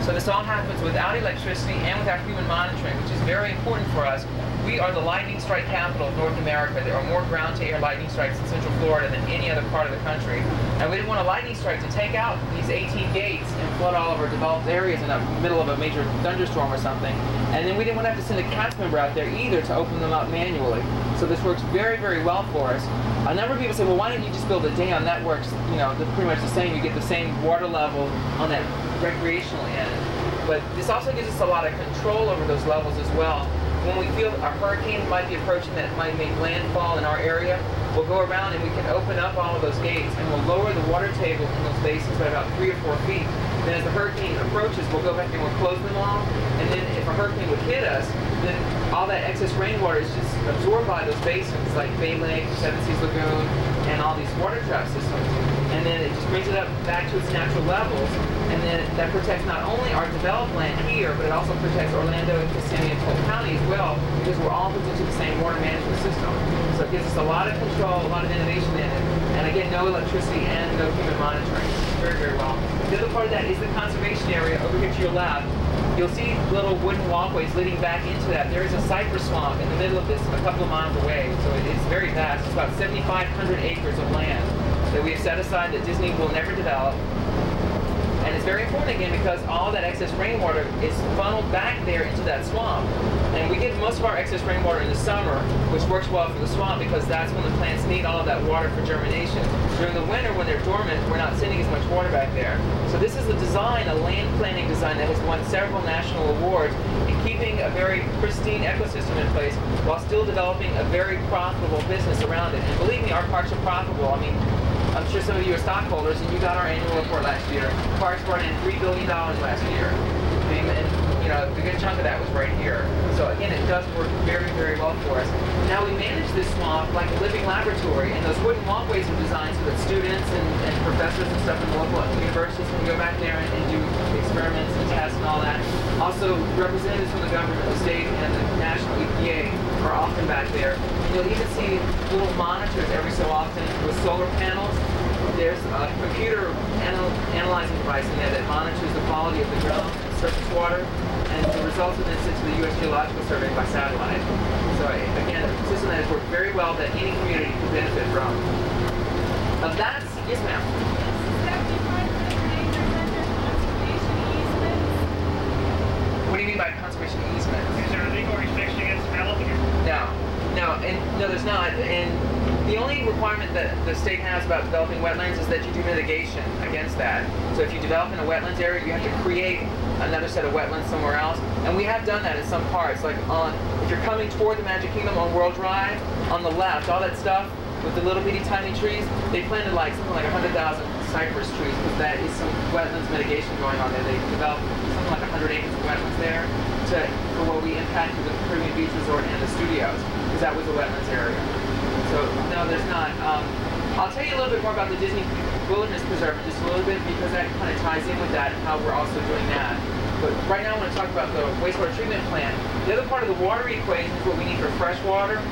So this all happens without electricity and without human monitoring, which is very important for us. We are the lightning strike capital of North America. There are more ground-to-air lightning strikes in Central Florida than any other part of the country. And we didn't want a lightning strike to take out these 18 gates and flood all of our developed areas in the middle of a major thunderstorm or something. And then we didn't want to have to send a cast member out there either to open them up manually. So this works very, very well for us. A number of people say, well, why don't you just build a dam? That works, you know, pretty much the same. You get the same water level on that recreational end. But this also gives us a lot of control over those levels as well. When we feel a hurricane might be approaching that might make landfall in our area, we'll go around and we can open up all of those gates, and we'll lower the water table in those basins by about 3 or 4 feet. Then as the hurricane approaches, we'll go back and we'll close them all. And then if a hurricane would hit us, then all that excess rainwater is just absorbed by those basins like Bay Lake, Seven Seas Lagoon, and all these water trap systems. And then it just brings it up back to its natural levels. And then that protects not only our developed land here, but it also protects Orlando, Kissimmee, and Polk County as well, because we're all hooked into the same water management system. So it gives us a lot of control, a lot of innovation in it. And again, no electricity and no human monitoring. Very, very well. The other part of that is the conservation area over here to your left. You'll see little wooden walkways leading back into that. There is a cypress swamp in the middle of this, a couple of miles away. So it's very vast. It's about 7,500 acres of land that we have set aside that Disney will never develop. And it's very important again because all that excess rainwater is funneled back there into that swamp. And we get most of our excess rainwater in the summer, which works well for the swamp because that's when the plants need all of that water for germination. During the winter, when they're dormant, we're not sending as much water back there. So this is a design, a land planning design that has won several national awards in keeping a very pristine ecosystem in place while still developing a very profitable business around it. And believe me, our parks are profitable. I mean, I'm sure some of you are stockholders, and you got our annual report last year. Parks brought in $3 billion last year. And, you know, a good chunk of that was right here. So again, it does work very, very well for us. Now we manage this swamp like a living laboratory, and those wooden walkways are designed so that students and professors and stuff in the local universities can go back there and do experiments and tests and all that. Also, representatives from the government, the state, and the national EPA are often back there. And you'll even see little monitors every so often with solar panels. There's a computer analyzing device in there that monitors the quality of the ground and surface water, and the results are then sent to the U.S. Geological Survey by satellite. So again, a system that has worked very well that any community can benefit from. That's, yes ma'am. The only requirement that the state has about developing wetlands is that you do mitigation against that. So if you develop in a wetlands area, you have to create another set of wetlands somewhere else. And we have done that in some parts. Like if you're coming toward the Magic Kingdom on World Drive, on the left, all that stuff with the little bitty tiny trees, they planted like something like 100,000 cypress trees because that is some wetlands mitigation going on there. They developed something like 100 acres of wetlands there for what we impacted with the Caribbean Beach Resort and the studios, because that was a wetlands area. So no, there's not. I'll tell you a little bit more about the Disney Wilderness Preserve just a little bit, because that kind of ties in with that and how we're also doing that. But right now I want to talk about the wastewater treatment plant. The other part of the water equation is what we need for fresh water.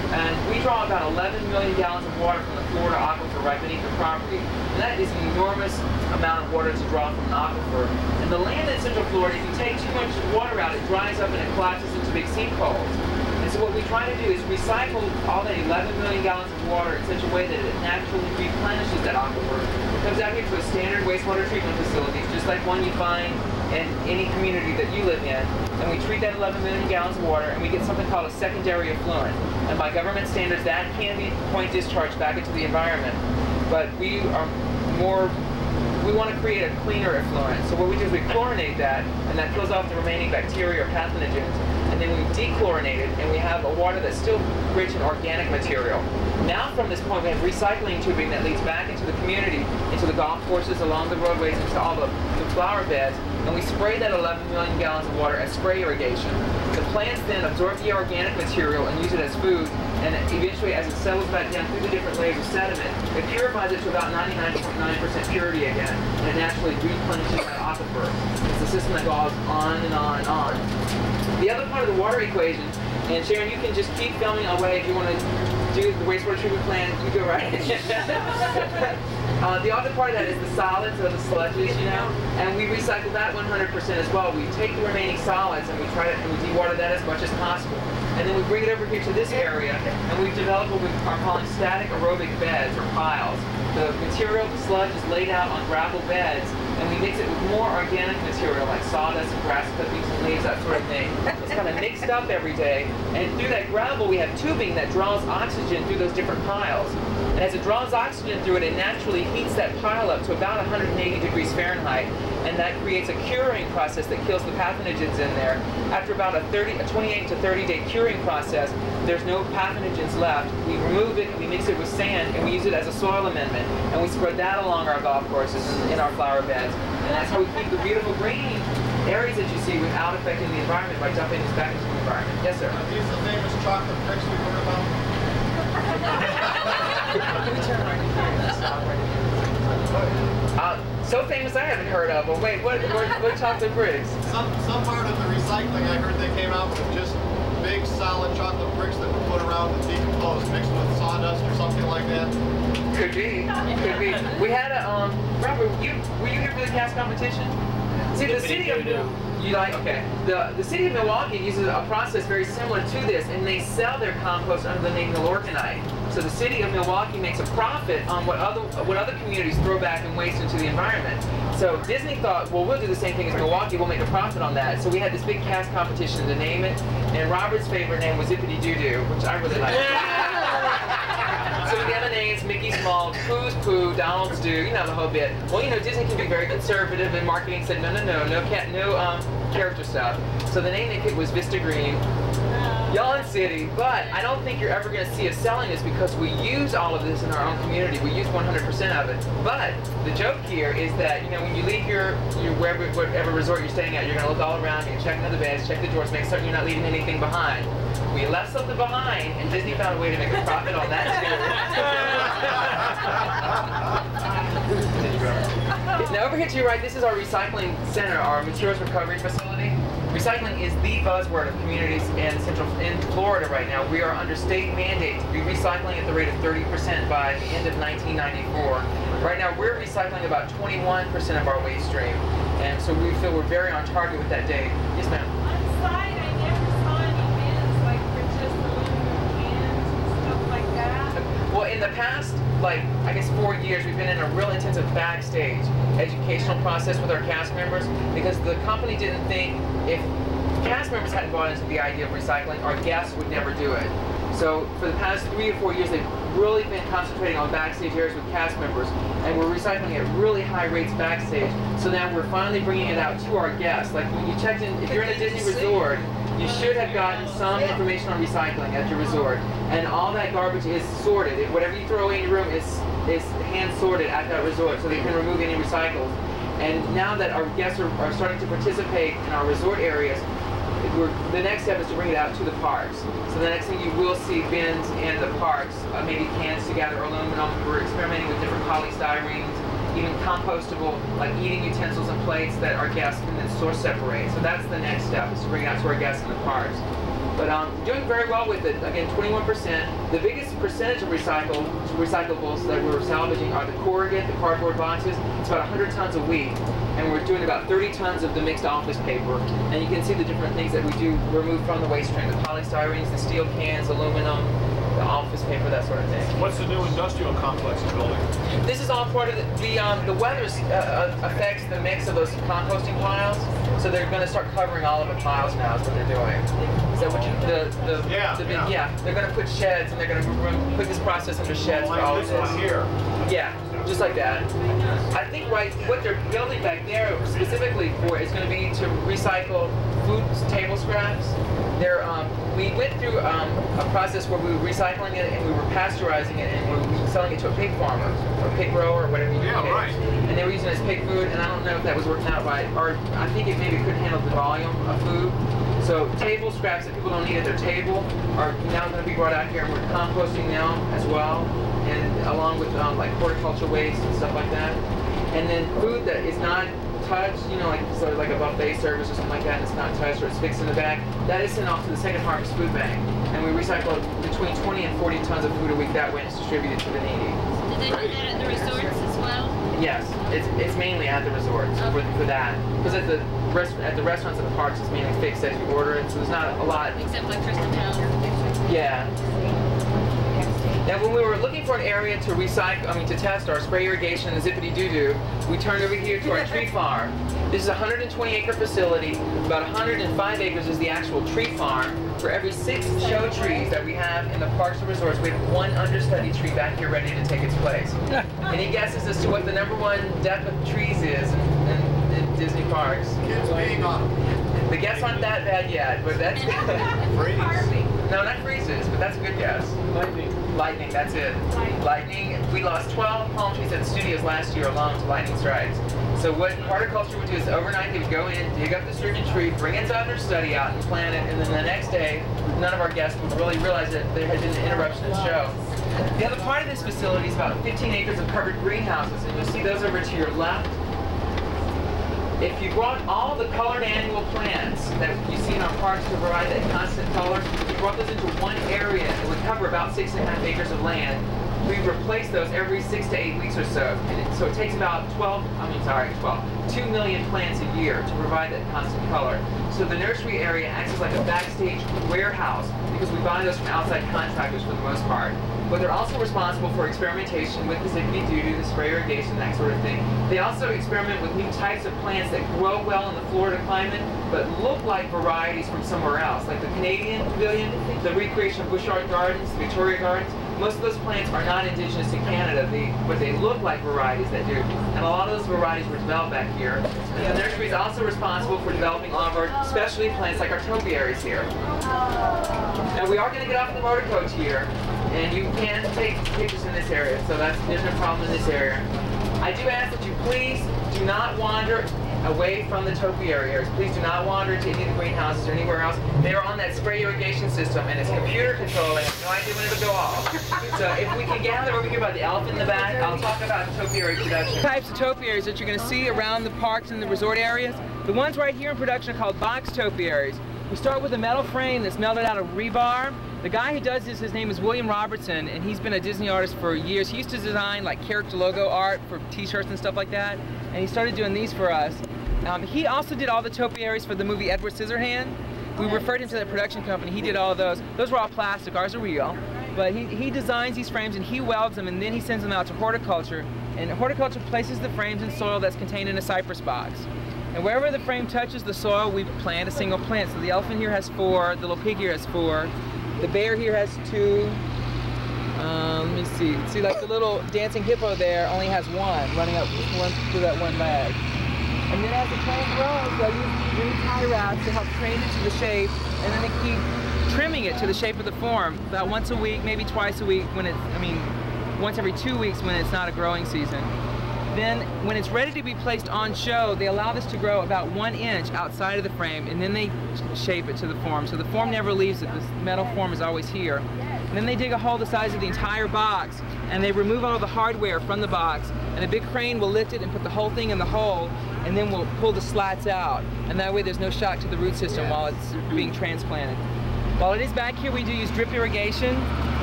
And we draw about 11 million gallons of water from the Florida aquifer right beneath the property. And that is an enormous amount of water to draw from an aquifer. And the land in Central Florida, if you take too much water out, it dries up and it collapses into big sinkholes. And so what we try to do is recycle all that 11 million gallons of water in such a way that it naturally replenishes that aquifer. It comes out here to a standard wastewater treatment facility, just like one you find in any community that you live in. And we treat that 11 million gallons of water, and we get something called a secondary effluent. And by government standards, that can be point discharged back into the environment. But we want to create a cleaner effluent. So what we do is we chlorinate that, and that kills off the remaining bacteria or pathogens. And then we dechlorinate it, and we have a water that's still rich in organic material. Now from this point, we have recycling tubing that leads back into the community, into the golf courses, along the roadways, into all the flower beds, and we spray that 11 million gallons of water as spray irrigation. The plants then absorb the organic material and use it as food, and eventually as it settles back down through the different layers of sediment, it purifies it to about 99.9% purity again, and it naturally replenishes that aquifer. It's a system that goes on and on and on. The other part of the water equation, and Sharon, you can just keep filming away if you want to do the wastewater treatment plant, you go right ahead. The other part of that is the solids or the sludges, you know, and we recycle that 100% as well. We take the remaining solids and we dewater that as much as possible. And then we bring it over here to this area, and we've developed what we are calling static aerobic beds or piles. The material, the sludge, is laid out on gravel beds, and we mix it with more organic material like sawdust and grass clippings and leaves, that sort of thing. It's kind of mixed up every day, and through that gravel we have tubing that draws oxygen through those different piles. And as it draws oxygen through it, it naturally heats that pile up to about 180 degrees Fahrenheit, and that creates a curing process that kills the pathogens in there. After about a 28 to 30 day curing process, there's no pathogens left. We remove it, we mix it with sand, and we use it as a soil amendment. And we spread that along our golf courses and in our flower beds. And that's how we keep the beautiful green areas that you see without affecting the environment by dumping this back into the environment. Yes, sir? Are these the famous chocolate bricks we heard about? Can we turn right here? Stop right here. So famous I haven't heard of. Well, wait, what chocolate bricks? Some part of the recycling, I heard they came out with just big solid chocolate bricks that were put around and decomposed, mixed with sawdust or something like that. Could be. Could be. We had a, Robert, were you here for the cast competition? See, the city of the city of Milwaukee uses a process very similar to this, and they sell their compost under the name Milorganite. So the city of Milwaukee makes a profit on what other communities throw back and waste into the environment. So Disney thought, well, we'll do the same thing as Milwaukee. We'll make a profit on that. So we had this big cast competition to name it, and Robert's favorite name was Zippity Doo Doo, which I really liked. So we have the names Mickey's Malt, Pooh's Pooh, Donald's Do, you know the whole bit. Well, you know, Disney can be very conservative, and marketing said no character stuff. So the name they picked was Vista Green, Yawn City. But I don't think you're ever going to see us selling this because we use all of this in our own community. We use 100% of it. But the joke here is that, you know, when you leave your whatever resort you're staying at, you're going to look all around, you're going to check into the beds, check the drawers, make certain you're not leaving anything behind. We left something behind, and Disney found a way to make a profit on that too. Now over here to your right, this is our recycling center, our materials recovery facility. Recycling is the buzzword of communities in Florida right now. We are under state mandate to be recycling at the rate of 30% by the end of 1994. Right now we're recycling about 21% of our waste stream, and so we feel we're very on target with that date. Yes, ma'am. Well, in the past, like, I guess 4 years, we've been in a real intensive backstage educational process with our cast members because the company didn't think if cast members hadn't bought into the idea of recycling, our guests would never do it. So for the past 3 or 4 years, they've really been concentrating on backstage areas with cast members, and we're recycling at really high rates backstage. So now we're finally bringing it out to our guests. Like when you checked in, if you're in a Disney resort, you should have gotten some information on recycling at your resort. And all that garbage is sorted. Whatever you throw away in your room is hand sorted at that resort, so they can remove any recycles. And now that our guests are starting to participate in our resort areas, the next step is to bring it out to the parks. So the next thing you will see bins in the parks, maybe cans to gather aluminum. We're experimenting with different polystyrenes, even compostable, like eating utensils and plates that our guests can then source separate. So that's the next step, is to bring it out to our guests in the parks. But doing very well with it. Again, 21%. The biggest percentage of recyclables that we're salvaging are the corrugate, the cardboard boxes. It's about 100 tons a week. And we're doing about 30 tons of the mixed office paper. And you can see the different things that we do remove from the waste stream. The polystyrenes, the steel cans, aluminum, the office paper, that sort of thing. What's the new industrial complex you're building? This is all part of the weather affects the mix of those composting piles. So they're going to start covering all of the piles now is what they're doing. Is that what you, yeah, they're going to put sheds, and they're going to put this process under sheds for all of this. One here. Yeah, just like that. I think what they're building back there specifically for is going to be to recycle food table scraps. We went through a process where we were recycling it and we were pasteurizing it and we were selling it to a pig farmer or pig grower or whatever you call it. Right. And they were using it as pig food, and I don't know if that was working out right, or I think it maybe couldn't handle the volume of food. So table scraps that people don't need at their table are now going to be brought out here, and we're composting them as well, and along with like horticulture waste and stuff like that. And then food that is not touched, you know, like sort of like a buffet service or something like that, and it's not touched or it's fixed in the bag, that is sent off to the Second Harvest Food Bank. And we recycle between 20 and 40 tons of food a week that way, and it's distributed to the needy. Do they do that at the resorts as well? Yes, it's mainly at the resorts for that. Because at the restaurants and the parks, it's mainly fixed as you order it, so there's not a lot. Except like Tristan House. Yeah. Now, when we were looking for an area to recycle, to test our spray irrigation and the zippity-doo-doo, we turned over here to our tree farm. This is a 120-acre facility. About 105 acres is the actual tree farm. For every 6 show trees that we have in the parks and resorts, we have 1 understudy tree back here ready to take its place. Any guesses as to what the #1 depth of trees is in Disney parks? Kids being on them. The guess aren't that bad yet, but that's Freeze. No, not freezes, but that's a good guess. Lightning, that's it. Lightning. We lost 12 palm trees at the studios last year alone to lightning strikes. So what horticulture would do is overnight they would go in, dig up the stricken tree, bring its understudy out and plant it, and then the next day, none of our guests would really realize that there had been an interruption in the show. The other part of this facility is about 15 acres of covered greenhouses, and you'll see those over to your left. If you brought all the colored annual plants that you see in our parks to provide that constant color, you brought those into one area, it would cover about 6.5 acres of land. We replace those every 6 to 8 weeks or so. And so it takes about 2 million plants a year to provide that constant color. So the nursery area acts as like a backstage warehouse because we buy those from outside contractors for the most part. But they're also responsible for experimentation with the zippity-doo-doo, the spray irrigation, that sort of thing. They also experiment with new types of plants that grow well in the Florida climate, but look like varieties from somewhere else, like the Canadian Pavilion, the recreation of Busch Art Gardens, the Victoria Gardens. Most of those plants are not indigenous to Canada, but they look like varieties that do. And a lot of those varieties were developed back here. And the nursery is also responsible for developing all of our specialty plants like our topiaries here. Now we are going to get off the motor coach here, and you can take pictures in this area, so there's no problem in this area. I do ask that you please do not wander away from the topiary areas. Please do not wander to any of the greenhouses or anywhere else. They are on that spray irrigation system, and it's computer controlled. I have no idea when it'll go off. So if we can gather over here by the elephant in the back, I'll talk about topiary production. Types of topiaries that you're going to see around the parks and the resort areas. The ones right here in production are called box topiaries. We start with a metal frame that's melted out of rebar. The guy who does this, his name is William Robertson, and he's been a Disney artist for years. He used to design like character logo art for t-shirts and stuff like that, and he started doing these for us. He also did all the topiaries for the movie Edward Scissorhands. We referred him to the production company. He did all of those. Those were all plastic. Ours are real. But he designs these frames and he welds them, and then he sends them out to Horticulture. And Horticulture places the frames in soil that's contained in a cypress box. And wherever the frame touches the soil, we plant a single plant. So the elephant here has 4, the little pig here has 4, the bear here has 2, Let me see. See, like the little dancing hippo there only has one running up through that one leg. And then as the plant grows, they'll use green tie wraps to help train it to the shape, and then they keep trimming it to the shape of the form about once a week, maybe twice a week when it's, once every 2 weeks when it's not a growing season. Then when it's ready to be placed on show, they allow this to grow about 1 inch outside of the frame, and then they shape it to the form. So the form never leaves it, this metal form is always here. And then they dig a hole the size of the entire box, and they remove all of the hardware from the box, and a big crane will lift it and put the whole thing in the hole, and then we'll pull the slats out. And that way there's no shock to the root system while it's being transplanted. While it is back here, we do use drip irrigation.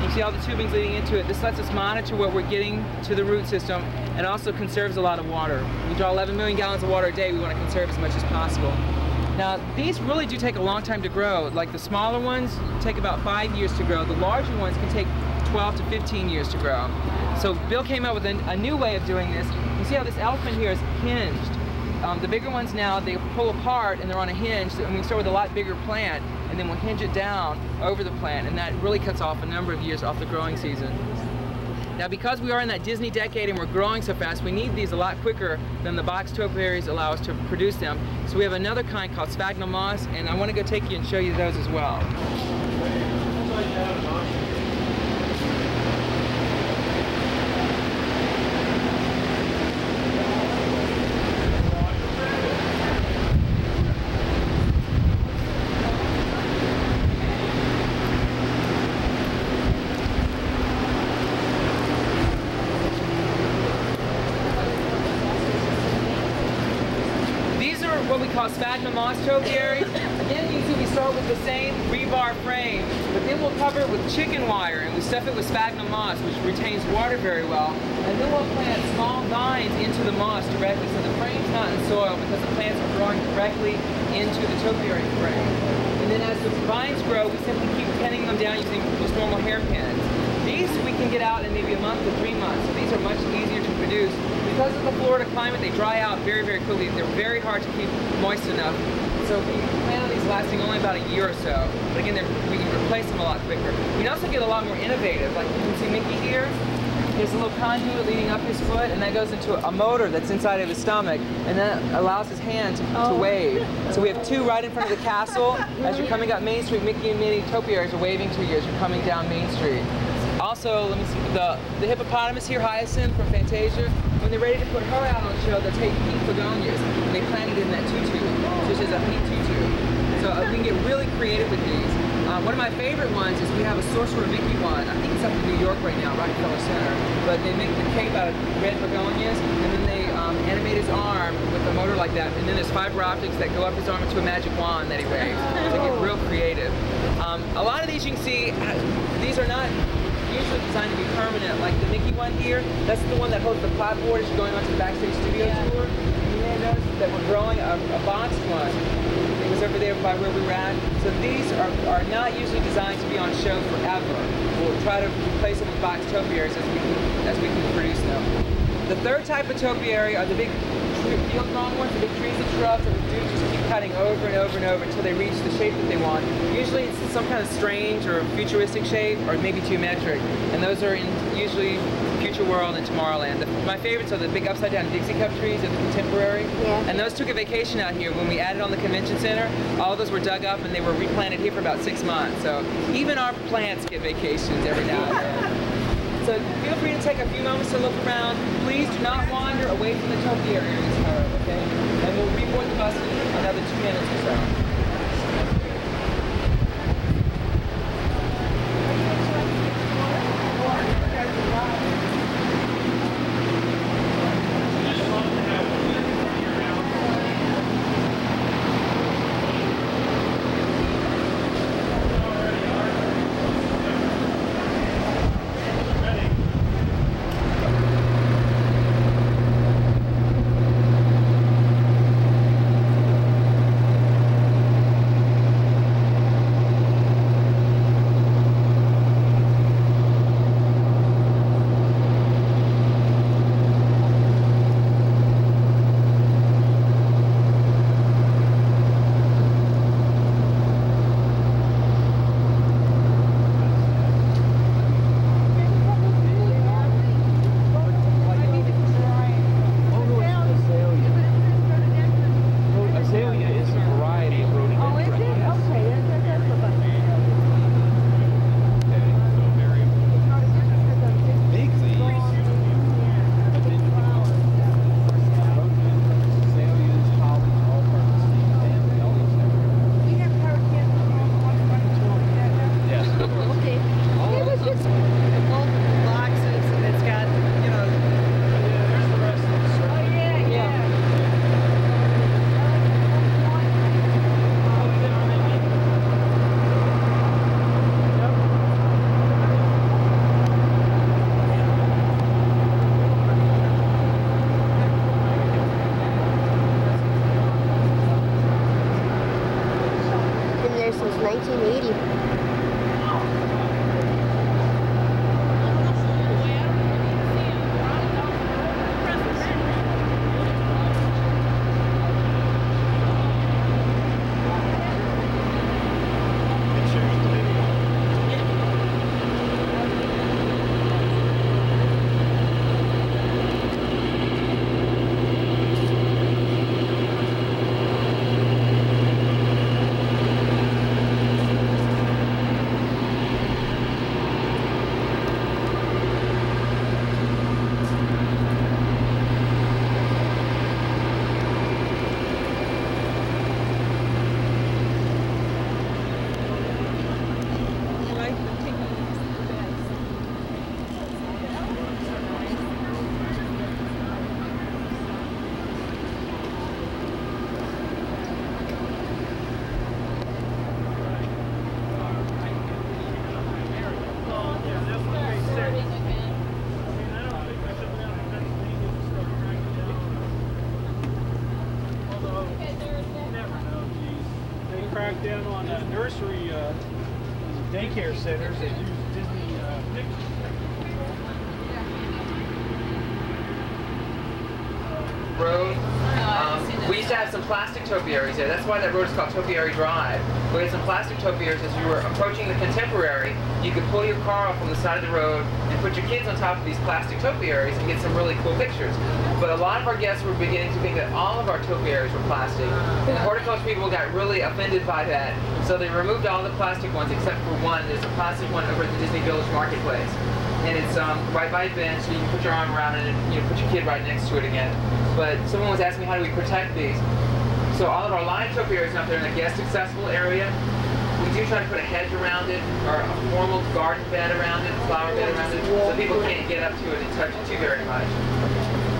You see all the tubings leading into it. This lets us monitor what we're getting to the root system and also conserves a lot of water. We draw 11 million gallons of water a day. We want to conserve as much as possible. Now, these really do take a long time to grow. Like the smaller ones take about 5 years to grow. The larger ones can take 12 to 15 years to grow. So Bill came up with a new way of doing this. You see how this elephant here is hinged. The bigger ones now, they pull apart and they're on a hinge, and we start with a lot bigger plant, and then we'll hinge it down over the plant, and that really cuts off a number of years off the growing season. Now, because we are in that Disney decade and we're growing so fast, we need these a lot quicker than the box topiaries allow us to produce them. So we have another kind called sphagnum moss, and I want to go take you and show you those as well. What we call sphagnum moss topiaries. Again, you see we start with the same rebar frame, but then we'll cover it with chicken wire, and we stuff it with sphagnum moss, which retains water very well. And then we'll plant small vines into the moss directly, so the frame's not in soil because the plants are growing directly into the topiary frame. And then as the vines grow, we simply keep pinning them down using just normal hairpins. These we can get out in maybe a month to 3 months, so these are much easier to produce. Because of the Florida climate, they dry out very, very quickly. They're very hard to keep moist enough. So we plan on these lasting only about a year or so. But again, we can replace them a lot quicker. We can also get a lot more innovative. Like you can see Mickey here. There's a little conduit leading up his foot, and that goes into a motor that's inside of his stomach, and that allows his hand to wave. So we have two right in front of the castle. As you're coming up Main Street, Mickey and Minnie topiaries are waving to you as you're coming down Main Street. Also, let me see, the hippopotamus here, Hyacinth from Fantasia, when they're ready to put her out on show, they'll take pink begonias, and they plant it in that tutu, which is a pink tutu. So we can get really creative with these. One of my favorite ones is we have a Sorcerer Mickey one. I think it's up in New York right now, Rockefeller Center. But they make the cape out of red begonias, and then they animate his arm with a motor like that. And then there's fiber optics that go up his arm into a magic wand that he waves. So get real creative. A lot of these you can see, these are not usually designed to be permanent, like the Mickey one here. That's the one that holds the clapboard as you're going onto the backstage studio tour. You may have noticed that we're growing a boxed one. It was over there by where we were at. So these are not usually designed to be on show forever. We'll try to replace them with box topiaries as we can produce them. The third type of topiary are the big field-grown ones, the big trees and shrubs that we do just keep cutting over and over and over until they reach the shape that they want. Usually it's some kind of strange or futuristic shape, or maybe geometric, and those are in usually Future World and Tomorrowland. My favorites are the big upside-down Dixie cup trees of the Contemporary, and those took a vacation out here. When we added on the convention center, all of those were dug up and they were replanted here for about 6 months. So even our plants get vacations every now and then. So feel free to take a few moments to look around. Please do not wander away from the topiary areas, however, okay? And we'll reboard the bus in another 2 minutes or so. 1980. Crack down on nursery daycare centers that use Disney pictures. Road. We used to have some plastic topiaries there. That's why that road is called Topiary Drive. We had some plastic topiaries. As you were approaching the Contemporary, you could pull your car off on the side of the road and put your kids on top of these plastic topiaries and get some really cool pictures. But a lot of our guests were beginning to think that all of our topiaries were plastic. And the horticulture people got really offended by that. So they removed all the plastic ones except for one. There's a plastic one over at the Disney Village Marketplace. And it's right by a bench, so you can put your arm around it and put your kid right next to it again. But someone was asking me, how do we protect these? So all of our live topiaries out there in the guest accessible area, we do try to put a hedge around it, or a formal garden bed around it, flower bed around it, so people can't get up to it and touch it too very much.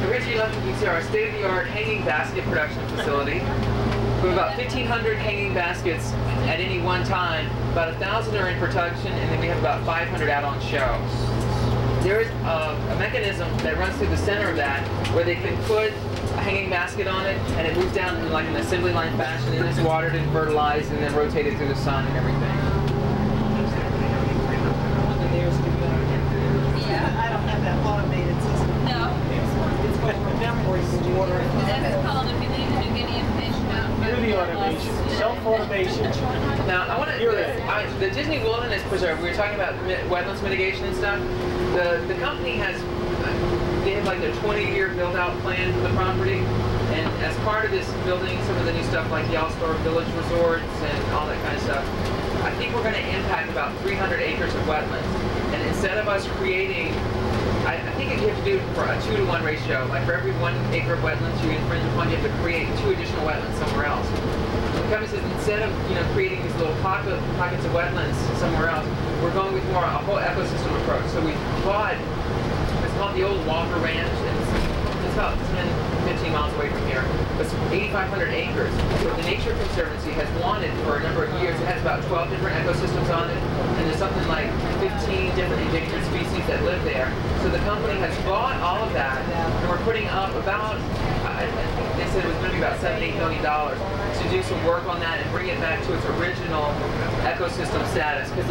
Over here to your left, you can see our state-of-the-art hanging basket production facility. We have about 1,500 hanging baskets at any one time. About 1,000 are in production, and then we have about 500 out on show. There is a mechanism that runs through the center of that where they can put a hanging basket on it and it moves down in like an assembly line fashion, and it's watered and fertilized and then rotated through the sun and everything. Yeah, I don't have that automated system. No. It's called remembering water. That's called, if you need to get any information out. You're the automation, self-automation. Now, I want to. The Disney Wilderness Preserve. We were talking about wetlands mitigation and stuff. The company has. They have like their 20-year build-out plan for the property, and as part of this building, some of the new stuff like Yellowstone Village Resorts and all that kind of stuff. I think we're going to impact about 300 acres of wetlands, and instead of us creating. I think you have to do it for a 2-to-1 ratio. Like for every 1 acre of wetlands you infringe upon, you have to create 2 additional wetlands somewhere else. The company says instead of creating these little pockets of wetlands somewhere else, we're going with more a whole ecosystem approach. So we bought, it's called the old Walker Ranch, and it's about 10-15 miles away from here. It's 8,500 acres. So the Nature Conservancy has wanted for a number of years. It has about 12 different ecosystems on it, and there's something like 15 different endangered species that live there. So the company has bought all of that, and we're putting up about, they said it was going to be about $7-8 million to do some work on that and bring it back to its original ecosystem status. Because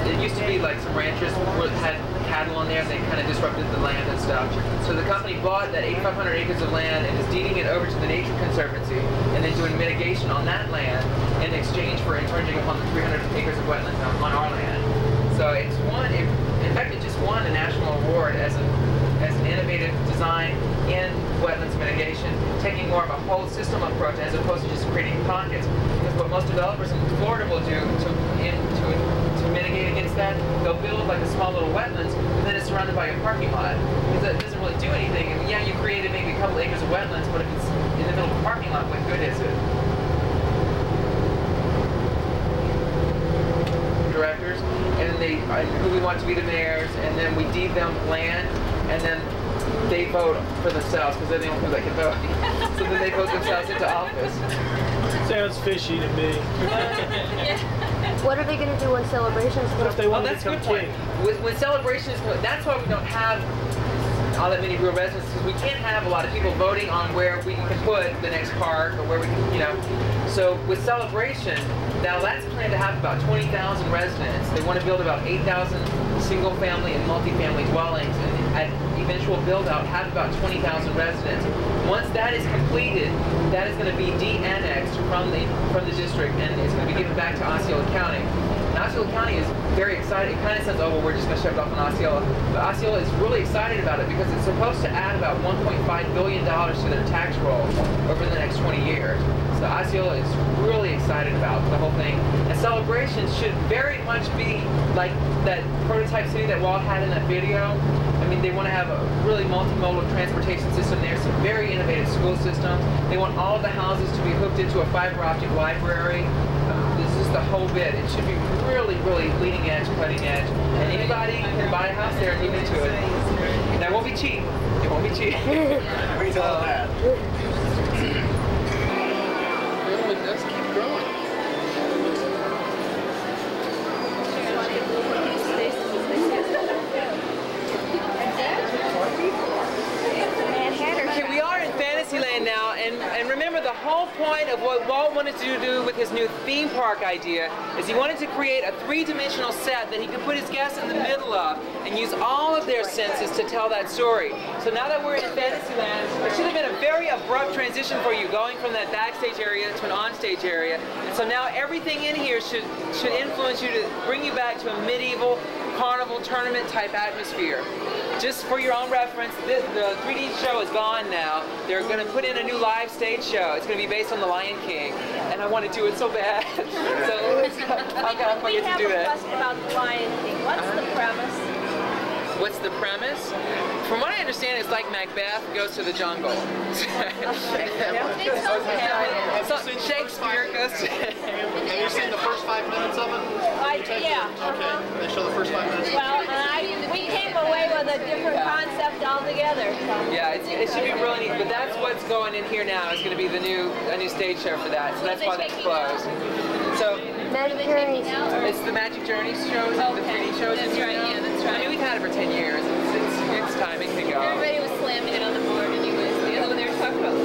it used to be like some ranchers had cattle on there, and they kind of disrupted the land and stuff. So the company bought that 8,500 acres of land and is deeding it over to the Nature Conservancy, and then doing mitigation on that land in exchange for infringing upon the 300 acres of wetlands on our land. So it's won, in fact, it just won a national award as an innovative design in wetlands mitigation, taking more of a whole system approach as opposed to just creating pockets. Because what most developers in Florida will do to mitigate against that, they'll build like a small little wetlands, and then it's surrounded by a parking lot. Because that doesn't really do anything. I mean, yeah, you created maybe a couple acres of wetlands, but if it's in the middle of a parking lot, what good is it? Directors, and who we want to be the mayors, and then we deed them land, and then they vote for themselves because they're the only people that can vote. So then they vote themselves into office. Sounds fishy to me. What are they going to do when celebrations come? What if they want to that's a become good king? point. When celebrations, that's why we don't have all that many real residents, because we can't have a lot of people voting on where we can put the next park or where we can, So with celebration, Now that's planned to have about 20,000 residents. They want to build about 8,000 single-family and multi-family dwellings, and at eventual build-out have about 20,000 residents. Once that is completed, that is going to be de-annexed from the district, and it's going to be given back to Osceola County. And Osceola County is very excited. It kind of says, oh, well, we're just going to shove it off on Osceola. But Osceola is really excited about it because it's supposed to add about $1.5 billion to their tax roll over the next 20 years. So Osceola is really excited about the whole thing. And celebrations should very much be like that prototype city that Walt had in that video. I mean, they want to have a really multimodal transportation system there, some very innovative school systems. They want all of the houses to be hooked into a fiber optic library. This is the whole bit. It should be really, really leading edge, cutting edge. And anybody can buy a house there and move into it. Now, it won't be cheap. It won't be cheap. We tell them that. It does keep growing. Okay, we are in Fantasyland now, and remember the whole point of what Walt wanted to do with his new theme park idea is he wanted to create a three-dimensional set that he could put his guests in the middle of and use all of their senses to tell that story. So now that we're in Fantasyland, it should have been a very abrupt transition for you going from that backstage area to an onstage area. And so now everything in here should influence you to bring you back to a medieval carnival tournament type atmosphere. Just for your own reference, the 3D show is gone now. They're going to put in a new live stage show. It's going to be based on The Lion King, and I want to do it so bad. So I'm going to get to do that. We have a question about The Lion King. What's the premise? What's the premise? From what I understand, it's like Macbeth goes to the jungle. So Shakespeare goes to... Have you seen the first 5 minutes of it? Yeah. Okay. They show the first 5 minutes. Well, we came away with a different concept altogether. So. Yeah, it should be really neat. But that's what's going in here now. It's going to be a new stage show for that. So that's why that's closed. So Magic Journeys. It's the Magic Journeys shows, the 3D shows. That's right. Yeah, that's right. I mean, we've had it for 10 years. It's time. It can go. Everybody was slamming it on the board anyways. They were talking about.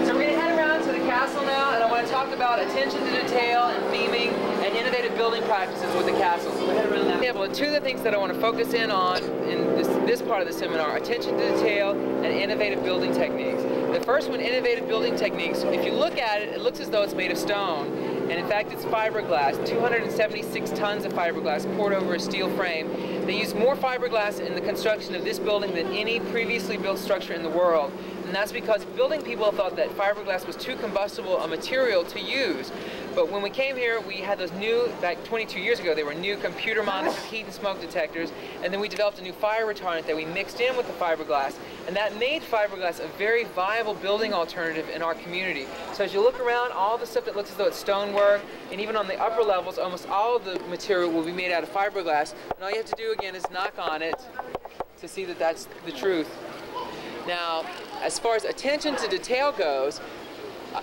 So we're going to head around to the castle now, and I want to talk about attention to detail and theming and innovative building practices with the castle. So we'll head around that. Yeah, well, two of the things that I want to focus in on in this part of the seminar: attention to detail and innovative building techniques. The first one, innovative building techniques. If you look at it, it looks as though it's made of stone. And in fact, it's fiberglass, 276 tons of fiberglass poured over a steel frame. They used more fiberglass in the construction of this building than any previously built structure in the world. And that's because building people thought that fiberglass was too combustible a material to use. But when we came here, we had those new, back 22 years ago, they were new computer monitored heat and smoke detectors, and then we developed a new fire retardant that we mixed in with the fiberglass, and that made fiberglass a very viable building alternative in our community. So as you look around, all the stuff that looks as though it's stonework, and even on the upper levels, almost all of the material will be made out of fiberglass, and all you have to do again is knock on it to see that that's the truth. Now, as far as attention to detail goes,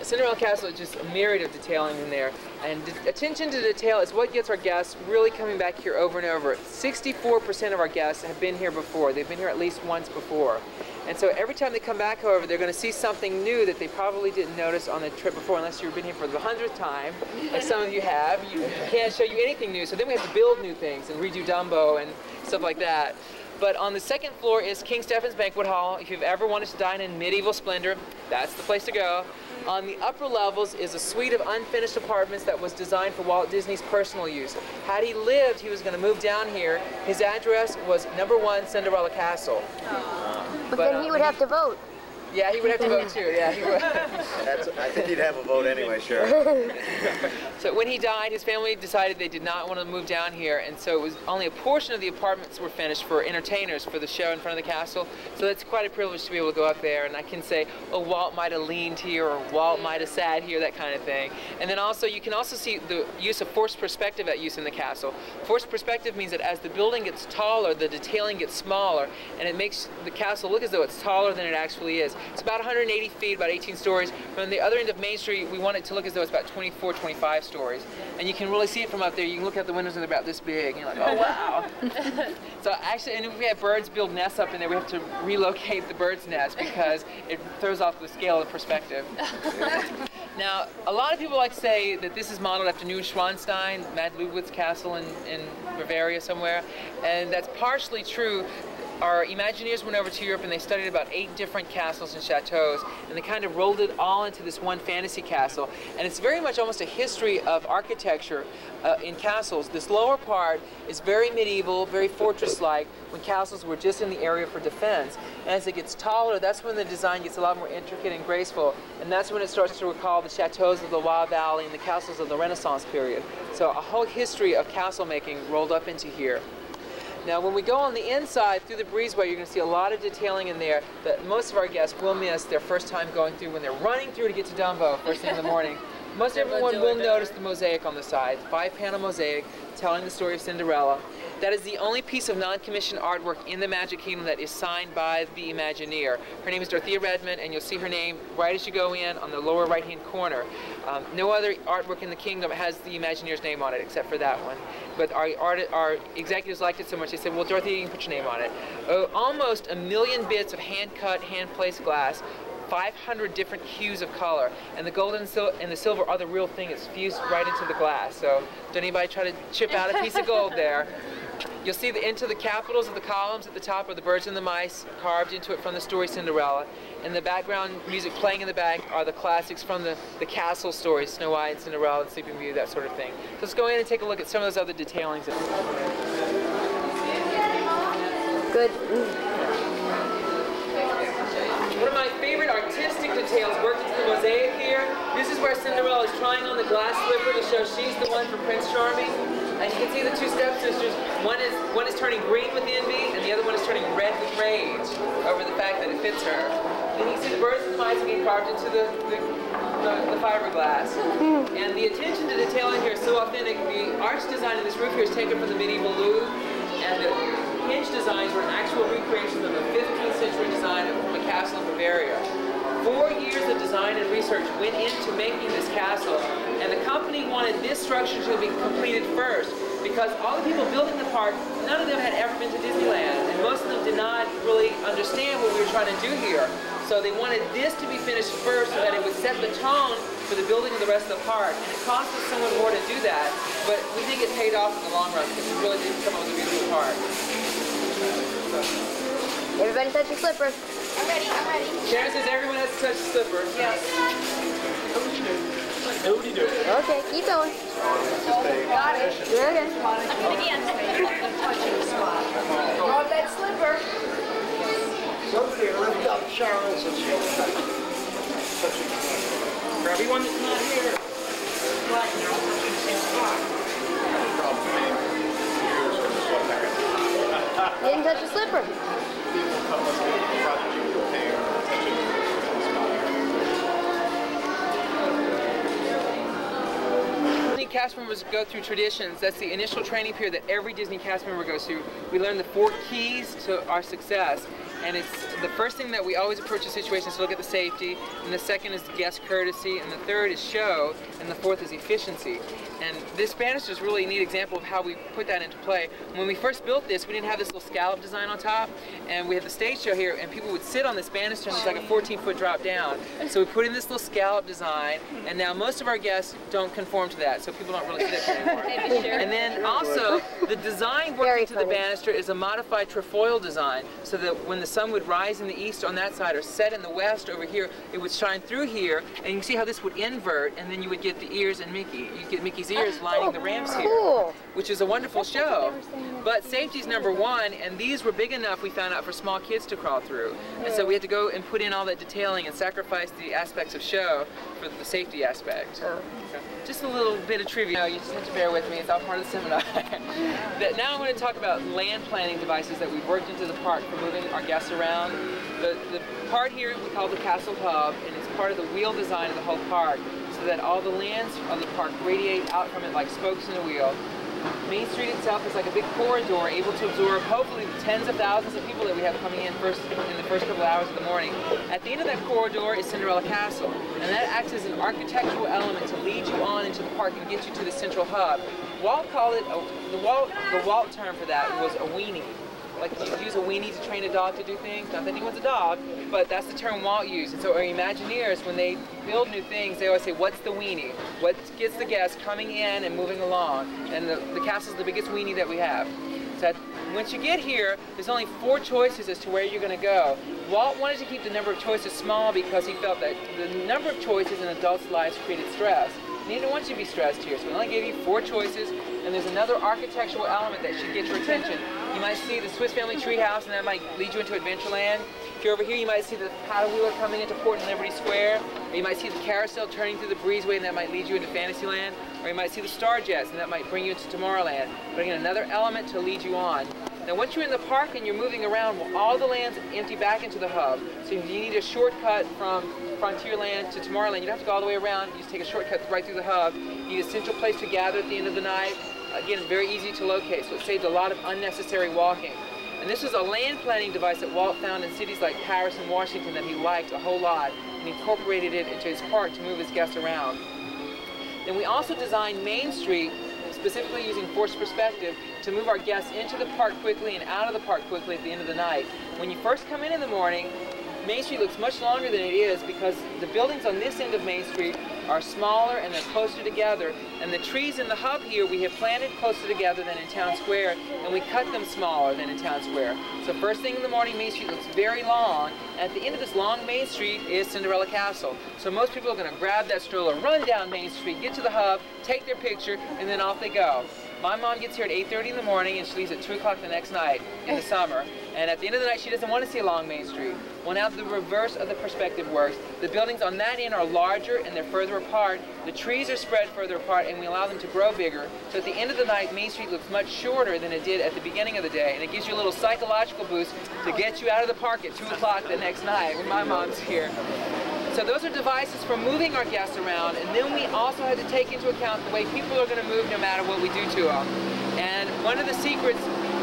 Cinderella Castle is just a myriad of detailing in there, and attention to detail is what gets our guests really coming back here over and over. 64% of our guests have been here before. They've been here at least once before. And so every time they come back, however, they're going to see something new that they probably didn't notice on the trip before, unless you've been here for the 100th time, like some of you have. You can't show you anything new, so then we have to build new things and redo Dumbo and stuff like that. But on the second floor is King Stephen's Banquet Hall. If you've ever wanted to dine in medieval splendor, that's the place to go. On the upper levels is a suite of unfinished apartments that was designed for Walt Disney's personal use. Had he lived, he was going to move down here. His address was #1 Cinderella Castle. But then he would have to vote. Yeah, he would have to vote too. Yeah, he would. I think he'd have a vote anyway, sure. So when he died, his family decided they did not want to move down here, and so it was only a portion of the apartments were finished for entertainers for the show in front of the castle. So it's quite a privilege to be able to go up there, and I can say, oh, Walt might have leaned here, or Walt might have sat here, that kind of thing. And then also, you can also see the use of forced perspective at use in the castle. Forced perspective means that as the building gets taller, the detailing gets smaller, and it makes the castle look as though it's taller than it actually is. It's about 180 feet, about 18 stories. From the other end of Main Street, we want it to look as though it's about 24, 25 stories. And you can really see it from up there. You can look out the windows and they're about this big. And you're like, oh, wow. So actually, and if we have birds build nests up in there, we have to relocate the bird's nest because it throws off the scale of perspective. Now, a lot of people like to say that this is modeled after Neuschwanstein, Mad Ludwig's castle in Bavaria somewhere, and that's partially true. Our Imagineers went over to Europe and they studied about 8 different castles and chateaus, and they kind of rolled it all into this one fantasy castle. And it's very much almost a history of architecture in castles. This lower part is very medieval, very fortress-like, when castles were just in the area for defense. And as it gets taller, that's when the design gets a lot more intricate and graceful, and that's when it starts to recall the chateaus of the Loire Valley and the castles of the Renaissance period. So a whole history of castle making rolled up into here. Now, when we go on the inside through the breezeway, you're going to see a lot of detailing in there that most of our guests will miss their first time going through when they're running through to get to Dumbo first thing in the morning. Most everyone will notice the mosaic on the side, 5-panel mosaic telling the story of Cinderella. That is the only piece of non-commissioned artwork in the Magic Kingdom that is signed by the Imagineer. Her name is Dorothea Redmond, and you'll see her name right as you go in on the lower right-hand corner. No other artwork in the kingdom has the Imagineer's name on it except for that one. But our executives liked it so much, they said, well, Dorothea, you can put your name on it. Almost 1 million bits of hand-cut, hand-placed glass, 500 different hues of color, and the gold and the silver are the real thing. It's fused right into the glass. So don't anybody try to chip out a piece of gold there. You'll see into the capitals of the columns at the top are the birds and the mice carved into it from the story Cinderella. And the background music playing in the back are the classics from the castle stories, Snow White and Cinderella and Sleeping Beauty, that sort of thing. So let's go in and take a look at some of those other detailings. Good. One of my favorite artistic details worked into the mosaic here. This is where Cinderella is trying on the glass slipper to show she's the one for Prince Charming. And you can see the 2 stepsisters. One is turning green with envy, and the other one is turning red with rage over the fact that it fits her. Then you can see the birds and the mice being carved into the fiberglass. And the attention to detailing here is so authentic. The arch design in this roof here is taken from the medieval Louvre, and the hinge designs were an actual recreation of a 15th century design from a castle in Bavaria. 4 years of design and research went into making this castle, and the company wanted this structure to be completed first because all the people building the park, none of them had ever been to Disneyland, and most of them did not really understand what we were trying to do here. So they wanted this to be finished first so that it would set the tone for the building of the rest of the park. And it cost us somewhat more to do that, but we think it paid off in the long run because we really did come up with a beautiful park. Everybody touch your slipper. I'm ready, I'm ready. Sharon says everyone has to touch the slipper. Yes. Okay, keep going. Got it. You're okay. Again. Hold that slipper. Somebody lift up Sharon's and for everyone that's not here. You didn't touch your slipper. Cast members go through traditions. That's the initial training period that every Disney cast member goes through. We learn the 4 keys to our success, and it's the first thing that we always approach a situation is to look at the safety, and the second is guest courtesy, and the third is show, and the fourth is efficiency. And this banister is really a neat example of how we put that into play. When we first built this, we didn't have this little scallop design on top, and we had the stage show here, and people would sit on this banister, and it's like a 14-foot drop down. So we put in this little scallop design, and now most of our guests don't conform to that, so people don't really sit there anymore. And then also, the design worked into the banister is a modified trefoil design, so that when the sun would rise in the east on that side or set in the west over here, it would shine through here, and you can see how this would invert, and then you would get the ears and Mickey. You get Mickey's ears lining the ramps here, which is a wonderful show. But safety's #1, and these were big enough, we found out, for small kids to crawl through. And so we had to go and put in all that detailing and sacrifice the aspects of show for the safety aspect. Just a little bit of trivia. You just have to bear with me. It's all part of the seminar. Now I'm going to talk about land planning devices that we've worked into the park for moving our guests around. The part here we call the Castle Hub, and it's part of the wheel design of the whole park, so that all the lands of the park radiate out from it like spokes in a wheel. Main Street itself is like a big corridor able to absorb hopefully the tens of thousands of people that we have coming in the first couple of hours of the morning. At the end of that corridor is Cinderella Castle, and that acts as an architectural element to lead you on into the park and get you to the central hub. Walt called it, the Walt term for that was a weenie. like you use a weenie to train a dog to do things. Not that anyone's a dog, but that's the term Walt used. And so our Imagineers, when they build new things, they always say, what's the weenie? What gets the guests coming in and moving along? And the castle's the biggest weenie that we have. So once you get here, there's only 4 choices as to where you're going to go. Walt wanted to keep the number of choices small because he felt that the number of choices in adults' lives created stress. And he didn't want you to be stressed here, so we only gave you 4 choices, and there's another architectural element that should get your attention. You might see the Swiss Family Treehouse, and that might lead you into Adventureland. If you're over here, you might see the paddle wheeler coming into Port and Liberty Square, or you might see the carousel turning through the breezeway, and that might lead you into Fantasyland, or you might see the Star Jets, and that might bring you into Tomorrowland. But again, another element to lead you on. Now once you're in the park and you're moving around, well, all the lands empty back into the hub. So if you need a shortcut from Frontierland to Tomorrowland, you don't have to go all the way around. You just take a shortcut right through the hub. You need a central place to gather at the end of the night. Again, it's very easy to locate, so it saved a lot of unnecessary walking. And this was a land planning device that Walt found in cities like Paris and Washington that he liked a whole lot, and incorporated it into his park to move his guests around. Then we also designed Main Street, specifically using forced perspective, to move our guests into the park quickly and out of the park quickly at the end of the night. When you first come in the morning, Main Street looks much longer than it is because the buildings on this end of Main Street are smaller and they're closer together, and the trees in the hub here we have planted closer together than in Town Square, and we cut them smaller than in Town Square. So first thing in the morning, Main Street looks very long. At the end of this long Main Street is Cinderella Castle. So most people are going to grab that stroller, run down Main Street, get to the hub, take their picture, and then off they go. My mom gets here at 8:30 in the morning and she leaves at 2 o'clock the next night in the summer. And at the end of the night, she doesn't want to see a long Main Street. Well, now the reverse of the perspective works. The buildings on that end are larger and they're further apart. The trees are spread further apart and we allow them to grow bigger. So at the end of the night, Main Street looks much shorter than it did at the beginning of the day. And it gives you a little psychological boost to get you out of the park at 2 o'clock the next night when my mom's here. So those are devices for moving our guests around, and then we also had to take into account the way people are going to move no matter what we do to them. And one of the secrets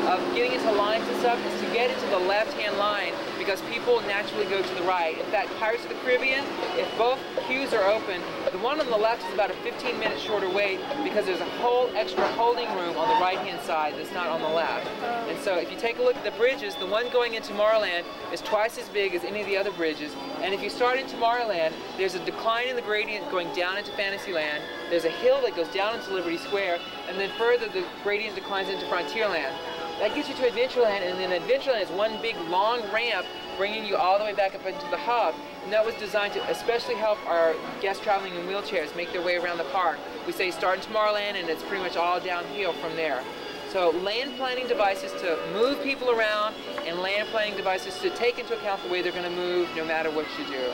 of getting into lines and stuff is to get into the left-hand line because people naturally go to the right. In fact, Pirates of the Caribbean, if both queues are open, the one on the left is about a 15-minute shorter wait because there's a whole extra holding room on the right-hand side that's not on the left. And so if you take a look at the bridges, the one going into Tomorrowland is twice as big as any of the other bridges. And if you start in Tomorrowland, there's a decline in the gradient going down into Fantasyland. There's a hill that goes down into Liberty Square, and then further the gradient declines into Frontierland. That gets you to Adventureland, and then Adventureland is one big long ramp bringing you all the way back up into the hub. And that was designed to especially help our guests traveling in wheelchairs make their way around the park. We say start in Tomorrowland, and it's pretty much all downhill from there. So land planning devices to move people around, and land planning devices to take into account the way they're going to move no matter what you do.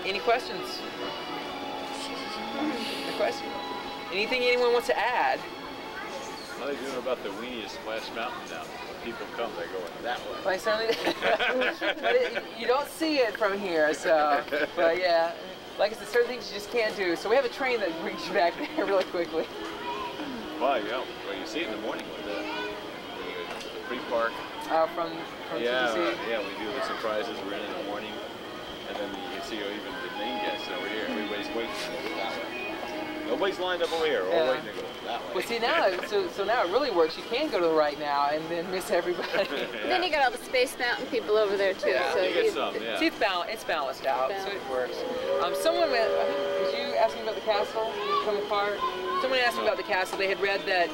Any questions? A question? Anything anyone wants to add? How are they doing about the weenie Splash Mountain now? When people come, they're going that way. Well, certainly, but you don't see it from here, so, but yeah. Like I said, certain things you just can't do. So we have a train that brings you back there really quickly. Well, well, you see it in the morning with the pre-park. From yeah, TBC? Yeah, we do the surprises. We're in the morning, and then you can see even the main guests over here. Everybody's waiting to go that way. Nobody's lined up over here. We're all waiting to go that way. Well, see now, so now it really works. You can go to the right now and then miss everybody. Yeah. Then you got all the Space Mountain people over there too. Yeah, so you get some. Yeah. See, it's balanced out, so it works. Someone, was you asking about the castle come apart? Someone asked me about the castle. They had read that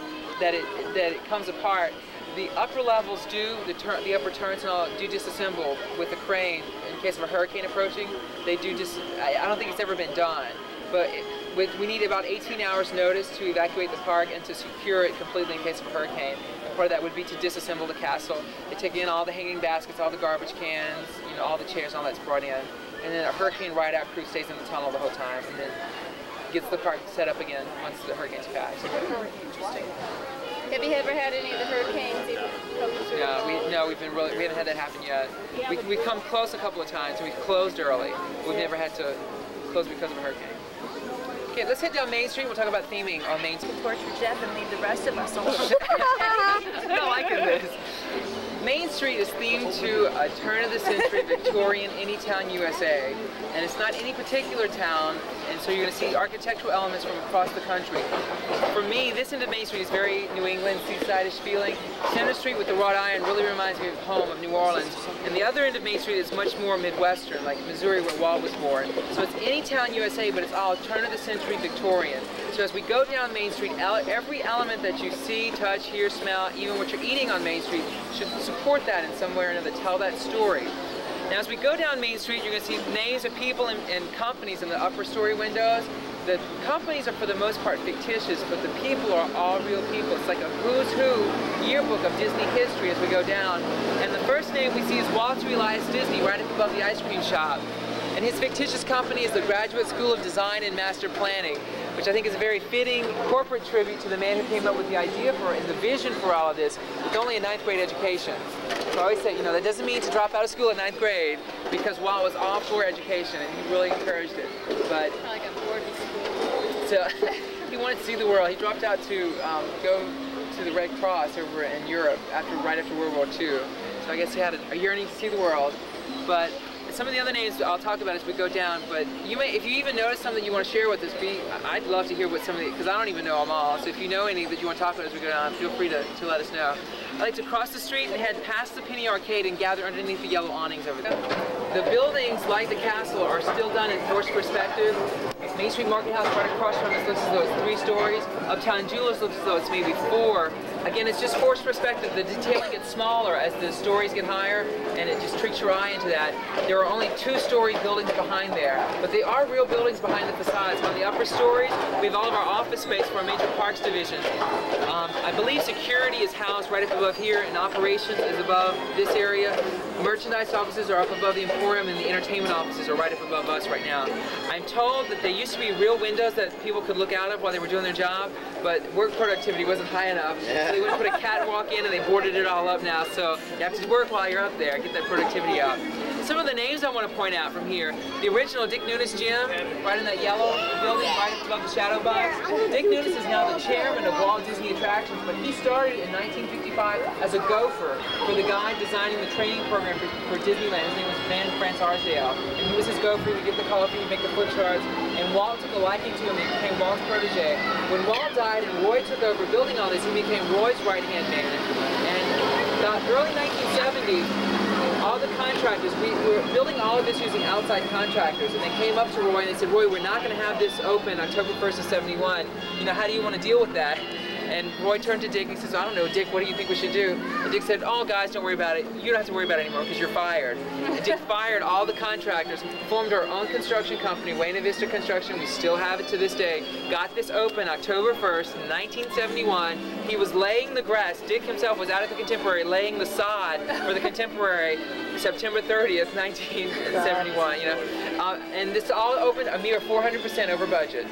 it comes apart. The upper levels do, the upper turrets and all, do disassemble with a crane in case of a hurricane approaching. They do I don't think it's ever been done, but we need about 18 hours notice to evacuate the park and to secure it completely in case of a hurricane. And part of that would be to disassemble the castle. They take in all the hanging baskets, all the garbage cans, all the chairs, all that's brought in. And then a hurricane ride-out crew stays in the tunnel the whole time and then gets the park set up again once the hurricane's passed. Have you ever had any of the hurricanes even come through? We haven't had that happen yet. We've come close a couple of times and we've closed early. We've never had to close because of a hurricane. Okay, let's head down Main Street. We'll talk about theming on Main Street. Torture Jeff and leave the rest of us alone. I like this. Main Street is themed to a turn-of-the-century Victorian anytown USA, and it's not any particular town, and so you're going to see architectural elements from across the country. for me, this end of Main Street is very New England, seaside-ish feeling. Center Street with the wrought iron really reminds me of home, of New Orleans. And the other end of Main Street is much more Midwestern, like Missouri where Walt was born. So it's any town USA, but it's all turn-of-the-century Victorian. So as we go down Main Street, every element that you see, touch, hear, smell, even what you're eating on Main Street, should support that in some way or another, tell that story. Now as we go down Main Street, you're going to see names of people and companies in the upper story windows. The companies are for the most part fictitious, but the people are all real people. It's like a who's who yearbook of Disney history as we go down. And the first name we see is Walter Elias Disney, right up above the ice cream shop. And his fictitious company is the Graduate School of Design and Master Planning, which I think is a very fitting corporate tribute to the man who came up with the idea for it and the vision for all of this with only a 9th grade education. So I always say, you know, that doesn't mean to drop out of school at 9th grade, because Walt was all for education and he really encouraged it. But like a boarding school. So he wanted to see the world. He dropped out to go to the Red Cross over in Europe right after World War II. So I guess he had a yearning to see the world. But some of the other names I'll talk about as we go down, but if you even notice something you want to share with us, I'd love to hear what some of the, because I don't even know them all, so if you know any that you want to talk about as we go down, feel free to let us know. I like to cross the street and head past the Penny Arcade and gather underneath the yellow awnings over there. The buildings, like the castle, are still done in forced perspective. Main Street Market House right across from us looks as though it's 3 stories. Uptown Jewelers looks as though it's maybe 4. Again, it's just forced perspective. The detailing gets smaller as the stories get higher, and it just tricks your eye into that. There are only 2-story buildings behind there, but they are real buildings behind the facades. On the upper stories, we have all of our office space for our major parks division. I believe security is housed right up above here, and operations is above this area. Merchandise offices are up above the Emporium, and the entertainment offices are right up above us right now. I'm told that they used to be real windows that people could look out of while they were doing their job, but work productivity wasn't high enough. So they wouldn't put a catwalk in, and they boarded it all up now. So you have to work while you're up there, get that productivity out. Some of the names I want to point out from here. The original Dick Nunes Gym, right in that yellow building, right above the shadow box. Dick Nunes is now the chairman of Walt Disney Attractions, but he started in 1955 as a gopher for the guy designing the training program for Disneyland. His name was Van France Arsdale. And he was his gopher. He would get the coffee, he'd make the foot charts, and Walt took a liking to him and became Walt's protege. When Walt died and Roy took over building all this, he became Roy's right-hand man. And the early 1970s, all the contractors, we were building all of this using outside contractors, and they came up to Roy and they said, Roy, we're not going to have this open October 1st of 71. You know, how do you want to deal with that? And Roy turned to Dick and he says, I don't know, Dick, what do you think we should do? And Dick said, oh, guys, don't worry about it. You don't have to worry about it anymore because you're fired. And Dick fired all the contractors, formed our own construction company, Buena Vista Construction. We still have it to this day. Got this open October 1st, 1971. He was laying the grass. Dick himself was out at the Contemporary laying the sod for the Contemporary September 30th, 1971. You know, and this all opened a mere 400% over budget.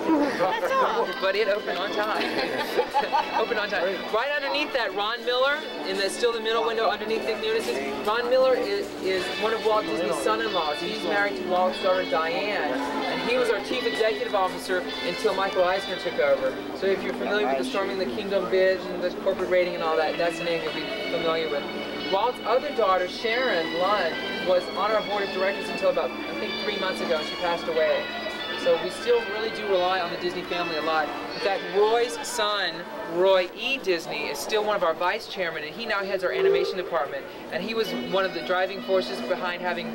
That's all. But it opened on time. Opened on time. Right underneath that, Ron Miller, in still the middle window underneath Dick Nunes. Ron Miller is one of Walt Disney's son-in-laws. He's married to Walt's daughter Diane, and he was our chief executive officer until Michael Eisner took over. So if you're familiar with the Storming the Kingdom bid and the corporate rating and all that, that's the name you'll be familiar with. Walt's other daughter, Sharon Lund, was on our board of directors until about, I think, 3 months ago, and she passed away. So we still really do rely on the Disney family a lot. In fact, Roy's son, Roy E. Disney, is still one of our vice chairmen, and he now heads our animation department. And he was one of the driving forces behind having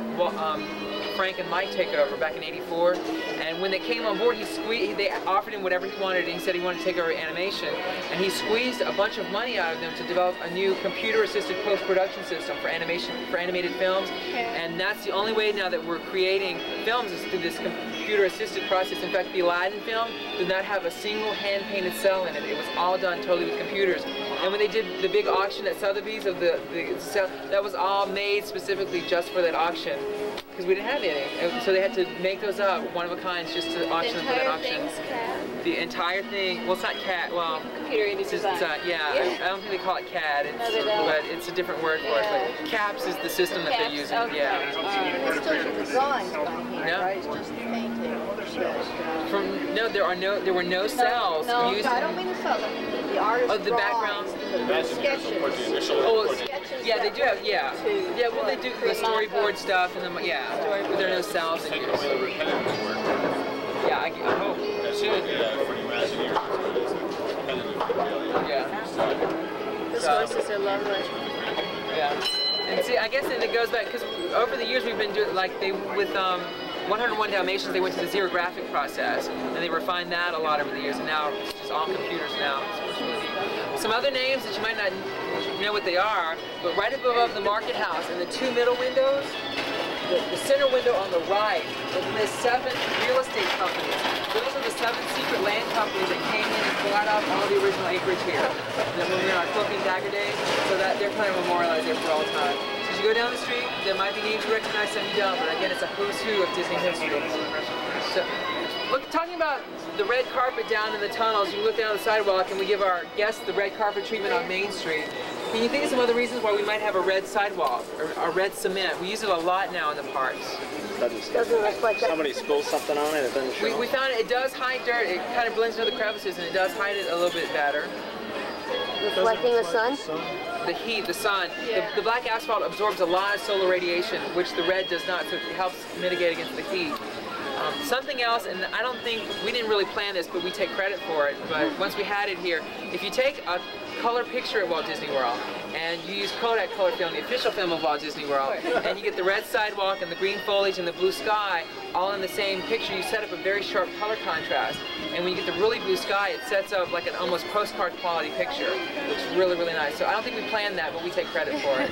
Frank and Mike take over back in '84. And when they came on board, they offered him whatever he wanted, and he said he wanted to take over animation. And he squeezed a bunch of money out of them to develop a new computer-assisted post-production system for animated films. And that's the only way now that we're creating films is through this computer-assisted process. In fact, the Aladdin film did not have a single hand-painted cell in it. It was all done totally with computers. And when they did the big auction at Sotheby's of the cell, that was all made specifically just for that auction, because we didn't have any. And so they had to make those up, one-of-a-kinds, just to auction them for that auction. The entire thing, well, it's not CAD, well, computer-aided design. I don't think they call it CAD, but it's a different word for it. But CAPS is the system that they're using. Okay. It's still the drawings on here, right? It's just the painting. There were no cells used. No, I don't mean the cells. I mean the artist's the background. The sketches. Yeah, they do have, yeah, well, they do the storyboard stuff, and then, but there are no cells in use. Yeah, I hope. It should. Yeah. Those horses are lovely. Yeah. And see, I guess it goes back, because over the years we've been doing, like, with 101 Dalmatians, they went to the xerographic process, and they refined that a lot over the years, and now it's just all computers now. It's really neat. Some other names that you might not know what they are, but right above the market house, in the two middle windows, the center window on the right, it lists 7 real estate companies. Those are the 7 secret land companies that came in and bought up all the original acreage here. And then when we were on Cloaking Dagger Days, so that they're kind of memorialized there for all time. So as you go down the street, there might be names you recognize, some you don't, but again, it's a who's who of Disney history. So, look, talking about the red carpet down in the tunnels, you look down the sidewalk and we give our guests the red carpet treatment on Main Street. Can you think of some other reasons why we might have a red sidewalk or a red cement? We use it a lot now in the parks. Doesn't reflect. Somebody spills something on it, it doesn't show. We found it does hide dirt. It kind of blends into the crevices and it does hide it a little bit better. Reflecting the sun? The heat, the sun. Yeah. The black asphalt absorbs a lot of solar radiation, which the red does not, so it helps mitigate against the heat. Something else, and I don't think, we didn't really plan this, but we take credit for it, but once we had it here, if you take a color picture at Walt Disney World, and you use Kodak color film, the official film of Walt Disney World, and you get the red sidewalk and the green foliage and the blue sky all in the same picture, you set up a very sharp color contrast. And when you get the really blue sky, it sets up like an almost postcard quality picture. It looks really, really nice. So I don't think we planned that, but we take credit for it.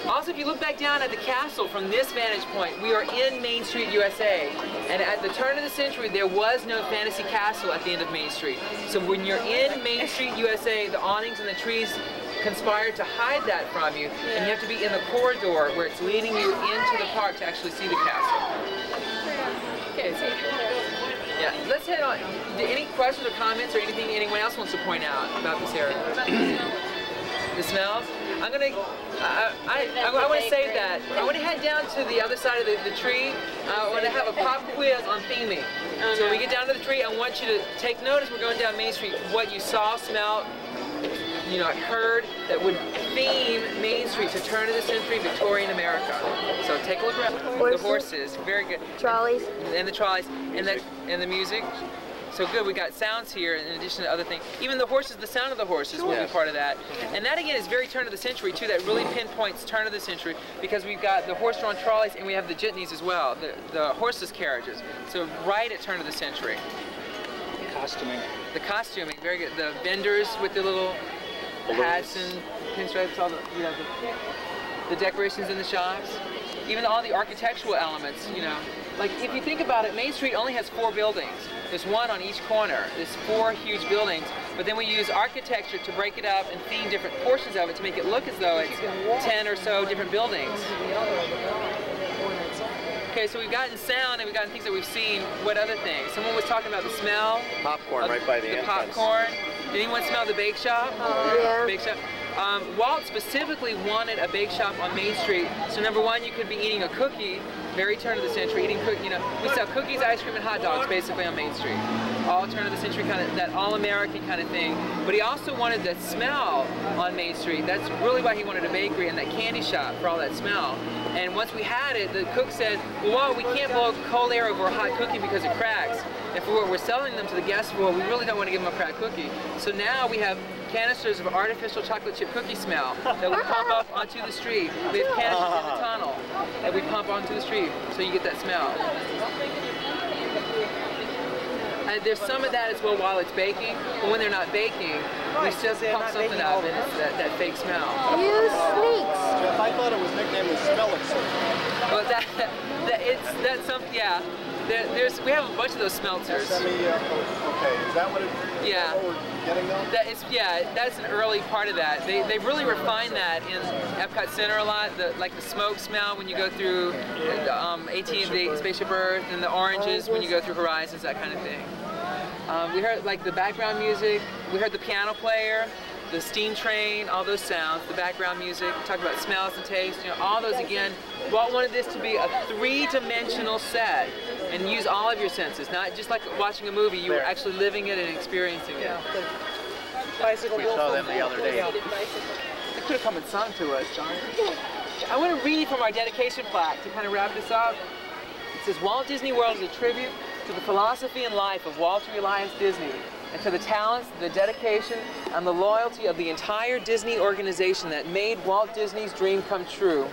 Also, if you look back down at the castle from this vantage point, we are in Main Street, USA. And at the turn of the century, there was no fantasy castle at the end of Main Street. So when you're in Main Street, USA, the awnings and the trees conspire to hide that from you, and you have to be in the corridor where it's leading you into the park to actually see the castle. Okay, so, yeah, let's head on. Any questions or comments or anything anyone else wants to point out about this area? The smells? I'm gonna, I want to save that. I want to head down to the other side of the tree. I want to have a pop quiz on theming. So when we get down to the tree, I want you to take notice, we're going down Main Street, what you saw, smelled, you know, heard that would theme Main Street to turn of the century Victorian America. So take a look around. The horses, very good. Trolleys. And the trolleys, and the music. So good, we got sounds here in addition to other things. Even the horses, the sound of the horses will be part of that. And that again is very turn of the century too, that really pinpoints turn of the century because we've got the horse-drawn trolleys and we have the jitneys as well, the horses' carriages. So right at turn of the century. The costuming. The costuming, very good. The vendors with the little hats and pinstripes, all the, you know, the decorations in the shops. Even all the architectural elements, you know. Like, if you think about it, Main Street only has 4 buildings. There's one on each corner. There's 4 huge buildings, but then we use architecture to break it up and theme different portions of it to make it look as though it's 10 or so different buildings. Okay, so we've gotten sound and we've gotten things that we've seen. What other things? Someone was talking about the smell. Popcorn right by the entrance. Popcorn. Did anyone smell the bake shop? Yeah. Bake shop. Walt specifically wanted a bake shop on Main Street. So number one, you could be eating a cookie, very turn of the century, eating cookie. You know, we sell cookies, ice cream, and hot dogs basically on Main Street. All turn of the century kind of, that all-American kind of thing. But he also wanted the smell on Main Street. That's really why he wanted a bakery and that candy shop for all that smell. And once we had it, the cook said, well, we can't blow cold air over a hot cookie because it cracks. If we're selling them to the guests, well, we really don't want to give them a cracked cookie. So now we have canisters of artificial chocolate chip cookie smell that we pump up onto the street. We have canisters in the tunnel that we pump onto the street so you get that smell. And there's some of that as well while it's baking, but when they're not baking, we just pump something up and it's that fake smell. You sneaks! Jeff, I thought it was nicknamed as Smell It. Well, that's something, yeah. We have a bunch of those smelters. Okay, is that what what we're getting though? That is, yeah, that's an early part of that. They really refined that in Epcot Center a lot, like the smoke smell when you go through the Spaceship Earth, and the oranges when you go through Horizons, that kind of thing. We heard like the background music, we heard the piano player, the steam train, all those sounds, the background music, talk about smells and taste, you know, all those again. Walt wanted this to be a 3-dimensional set and use all of your senses, not just like watching a movie, you were actually living it and experiencing it. Bicycle. We saw them the other day. They could have come and sung to us, John. I want to read from our dedication plaque to kind of wrap this up. It says, Walt Disney World is a tribute to the philosophy and life of Walter Elias Disney, and to the talents, the dedication, and the loyalty of the entire Disney organization that made Walt Disney's dream come true.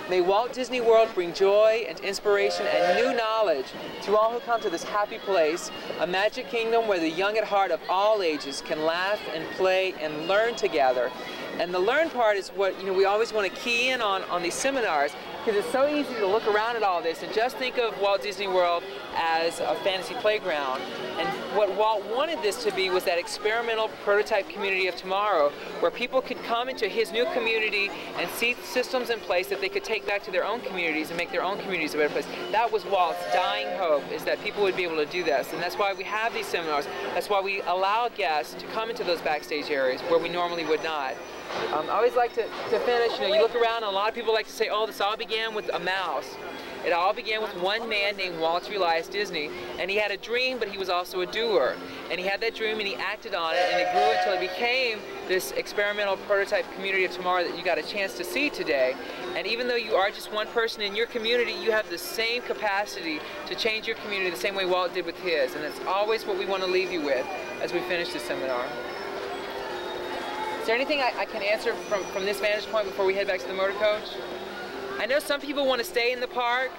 May Walt Disney World bring joy and inspiration and new knowledge to all who come to this happy place, a magic kingdom where the young at heart of all ages can laugh and play and learn together. And the learn part is what we always want to key in on these seminars, because it's so easy to look around at all this and just think of Walt Disney World as a fantasy playground. And what Walt wanted this to be was that experimental prototype community of tomorrow, where people could come into his new community and see systems in place that they could take back to their own communities and make their own communities a better place. That was Walt's dying hope, is that people would be able to do this. And that's why we have these seminars. That's why we allow guests to come into those backstage areas where we normally would not. I always like to finish, you look around and a lot of people like to say, oh, this all began with a mouse. It all began with one man named Walter Elias Disney, and he had a dream, but he was also a doer. And he had that dream and he acted on it, and it grew until it became this experimental prototype community of tomorrow that you got a chance to see today. And even though you are just one person in your community, you have the same capacity to change your community the same way Walt did with his. And that's always what we want to leave you with as we finish this seminar. Is there anything I can answer from this vantage point before we head back to the motor coach? I know some people want to stay in the park.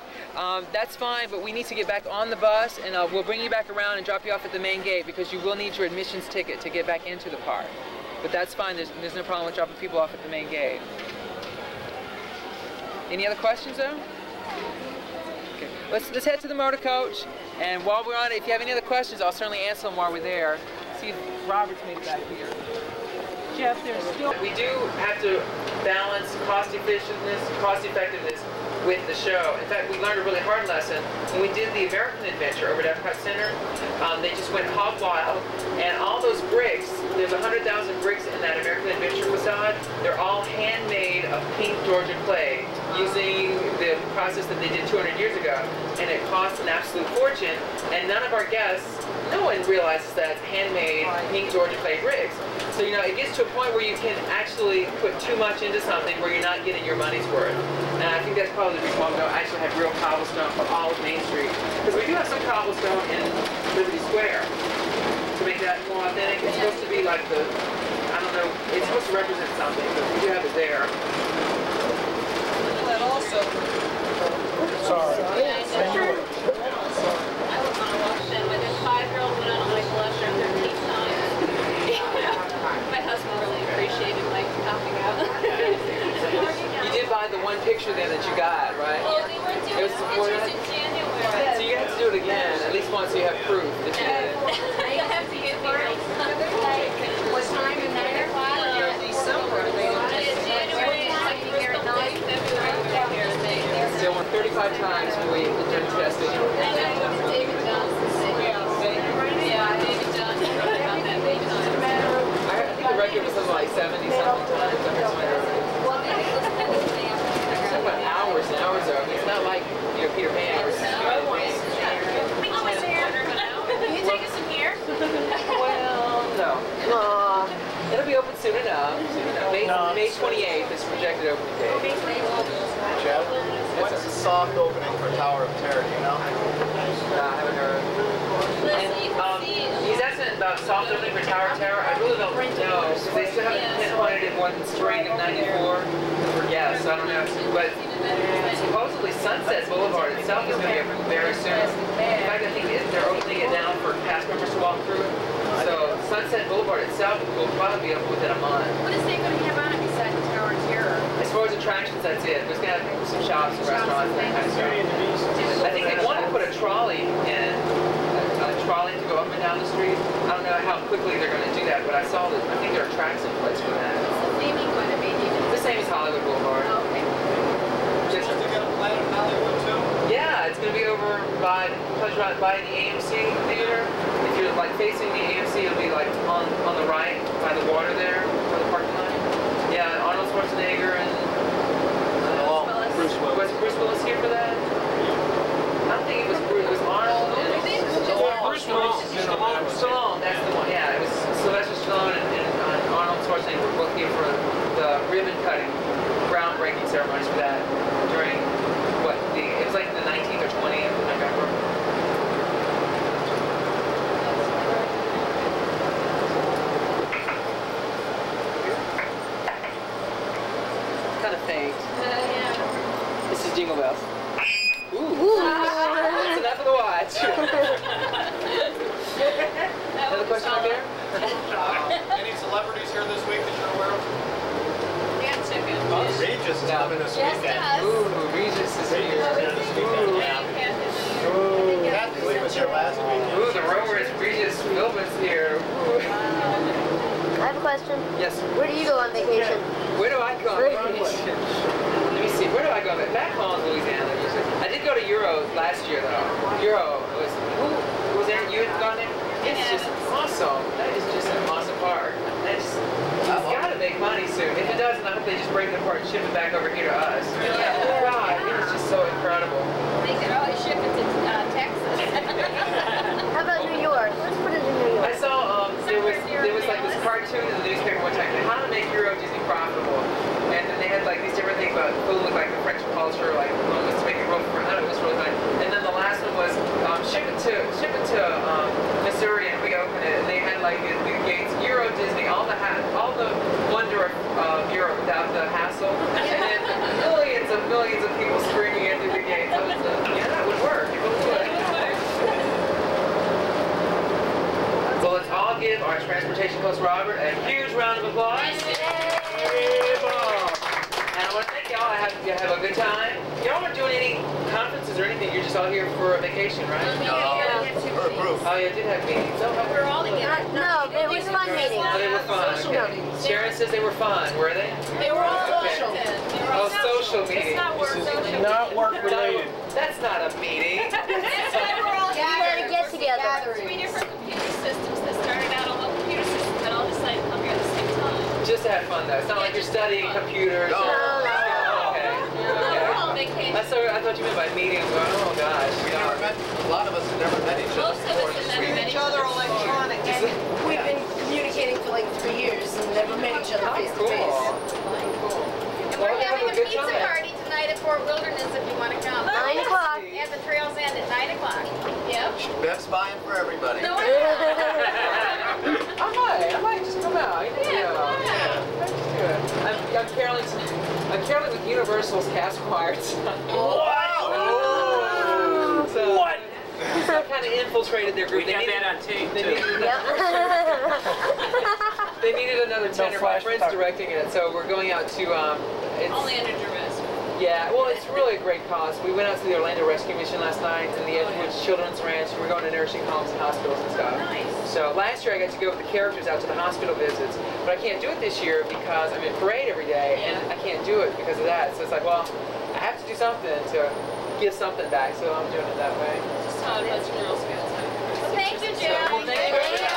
That's fine, but we need to get back on the bus, and we'll bring you back around and drop you off at the main gate, because you will need your admissions ticket to get back into the park. But that's fine. There's no problem with dropping people off at the main gate. Any other questions, though? Okay. Let's head to the motor coach, and while we're on it, if you have any other questions, I'll certainly answer them while we're there. See if Robert's made it back here. Jeff, we do have to balance cost effectiveness with the show. In fact, we learned a really hard lesson when we did the American Adventure over at Epcot Center. They just went hog wild, and all those bricks, there's 100,000 bricks in that American Adventure facade. They're all handmade of pink Georgia clay using the process that they did 200 years ago, and it cost an absolute fortune, and none of our guests, no one realizes that it's handmade pink Georgia clay bricks. So, it gets to a point where you can actually put too much into something where you're not getting your money's worth. And I think that's probably the reason why we don't actually have real cobblestone for all of Main Street. Because we do have some cobblestone in Liberty Square. To make that more authentic, it's supposed to be like I don't know, it's supposed to represent something, but we do have it there. That also. Sorry. Yeah, I know. I was on a watch them with a 5-year-old went on my blusher 13 times. My husband really appreciated my helping out. You did buy the one picture then that you got, right? Well, we were doing pictures in January. So you have to do it again, at least once you have proof that you did it. I have to get here. What time in there? December. It's January, February, February. So 35 times when we did testing. David Johnson said, yeah, David Johnson wrote about that big time. I think the record was something like 70-something times. It's about hours and hours of it. It's not like Peter Pan. Can you take us in here? Well, no. It'll be open soon enough. May 28th is projected opening date. Jeff, what's a soft opening for Tower of Terror, do you know? I haven't heard. And, he's asking about soft opening for Tower of Terror. I really don't know, because they still haven't pinpointed it one spring of '94 for guests. I don't know. But supposedly Sunset Boulevard itself is going to be open very soon. In fact, I think they're opening it now for cast members to walk through. So Sunset Boulevard itself will probably be open within a month. What is they going to have on it besides the Tower of Terror? As far as attractions, that's it. There's going to be some shops and restaurants and that kind of stuff. I think they want to put a trolley in, a trolley to go up and down the street. I don't know how quickly they're going to do that, but I saw that. I think there are tracks in place for that. It's the same going to be. The same as Hollywood Boulevard. Oh, okay. Just to get a plan of Hollywood too? Yeah, it's going to be over by the AMC theater. If you're like facing the AMC, it'll be like on the right by the water there, by the parking lot. Yeah, Arnold Schwarzenegger and Bruce Willis. Was Bruce Willis here for that? I don't think it was Bruce. It was Arnold and Bruce Willis. Stallone. That's the one. Yeah, it was Sylvester Stallone and Arnold Schwarzenegger were both here for the ribbon cutting, groundbreaking ceremonies for that during it was like the 19th or 20th of November. is Jingle Bells. Ooh. That's enough of the watch. Another question up there? Any celebrities here this week that you're aware of? Regis is coming this weekend. Ooh, Regis is here. Kathy was here last weekend. Ooh, the Rovers, Regis Philbin's here. Ooh. I have a question. Yes. Where do you go on vacation? Where do I go on vacation? Let me see. Where do I go? Back home in Louisiana. I did go to Euro last year though. Euro was there? You had gone there? It's just awesome. That is just an awesome park. It's got to make money soon. If it doesn't, I hope they just break it apart and ship it back over here to us. Yeah. God, it is just so incredible. They could always ship it to Texas. How about New York? Let's put it in New York. I saw there was like this cartoon in the newspaper one time, how to make Euro Disney profitable. And then they had like these different things about food, like the French culture, like moments to make it real. I don't know, it was really nice. And then the last one was ship it to Missouri, and we opened it, and they had like the gates, Euro Disney, all the wonder of Europe without the hassle, and then millions of people streaming in through the gates. Yeah, that would work. It would. Well, let's all give our transportation host Robert a huge round of applause. And I want to thank y'all. I hope you have a good time. Y'all aren't doing any conferences or anything. You're just all here for a vacation, right? Oh, yeah, did have meetings. Oh, We're all together. No, it was fun meetings. Oh, they were fun. Okay. Sharon says they were fun. Were they? They were all social. Oh, social meetings. It's not work. Social. Not work related. That's not a meeting. That's why we're all gotta get together. 3 different computer systems that started out on local computer systems that all decided to come here at the same time. Just to have fun, though. It's not like you're studying computers. No. Okay. We're all on vacation. I thought you meant by meetings. Oh, gosh. A lot of us have never met each other. Most of us have never met each other electronically. We've been communicating for like 3 years and never met each other face to face. And we're having a pizza party tonight at Fort Wilderness if you want to come. 9 o'clock. And the trails end at 9 o'clock. Yep. Bev's buying for everybody. No, I might just come out. I'm caroling with Universal's cast choir. Wow! So, What? I kind of infiltrated their group. We got that on tape too. They needed another tenor. My friend's directing it, so we're going out to. only under duress. Yeah, well, it's really a great cause. We went out to the Orlando Rescue Mission last night and the Edgewood Children's Ranch. We're going to nursing homes and hospitals and stuff. Nice. So last year I got to go with the characters out to the hospital visits, but I can't do it this year because I'm in parade every day and I can't do it because of that. So it's like, well, I have to do something to give something back, so I'm doing it that way. Just taught a bunch of Girl Scouts. Thank you, Jim. Thank you.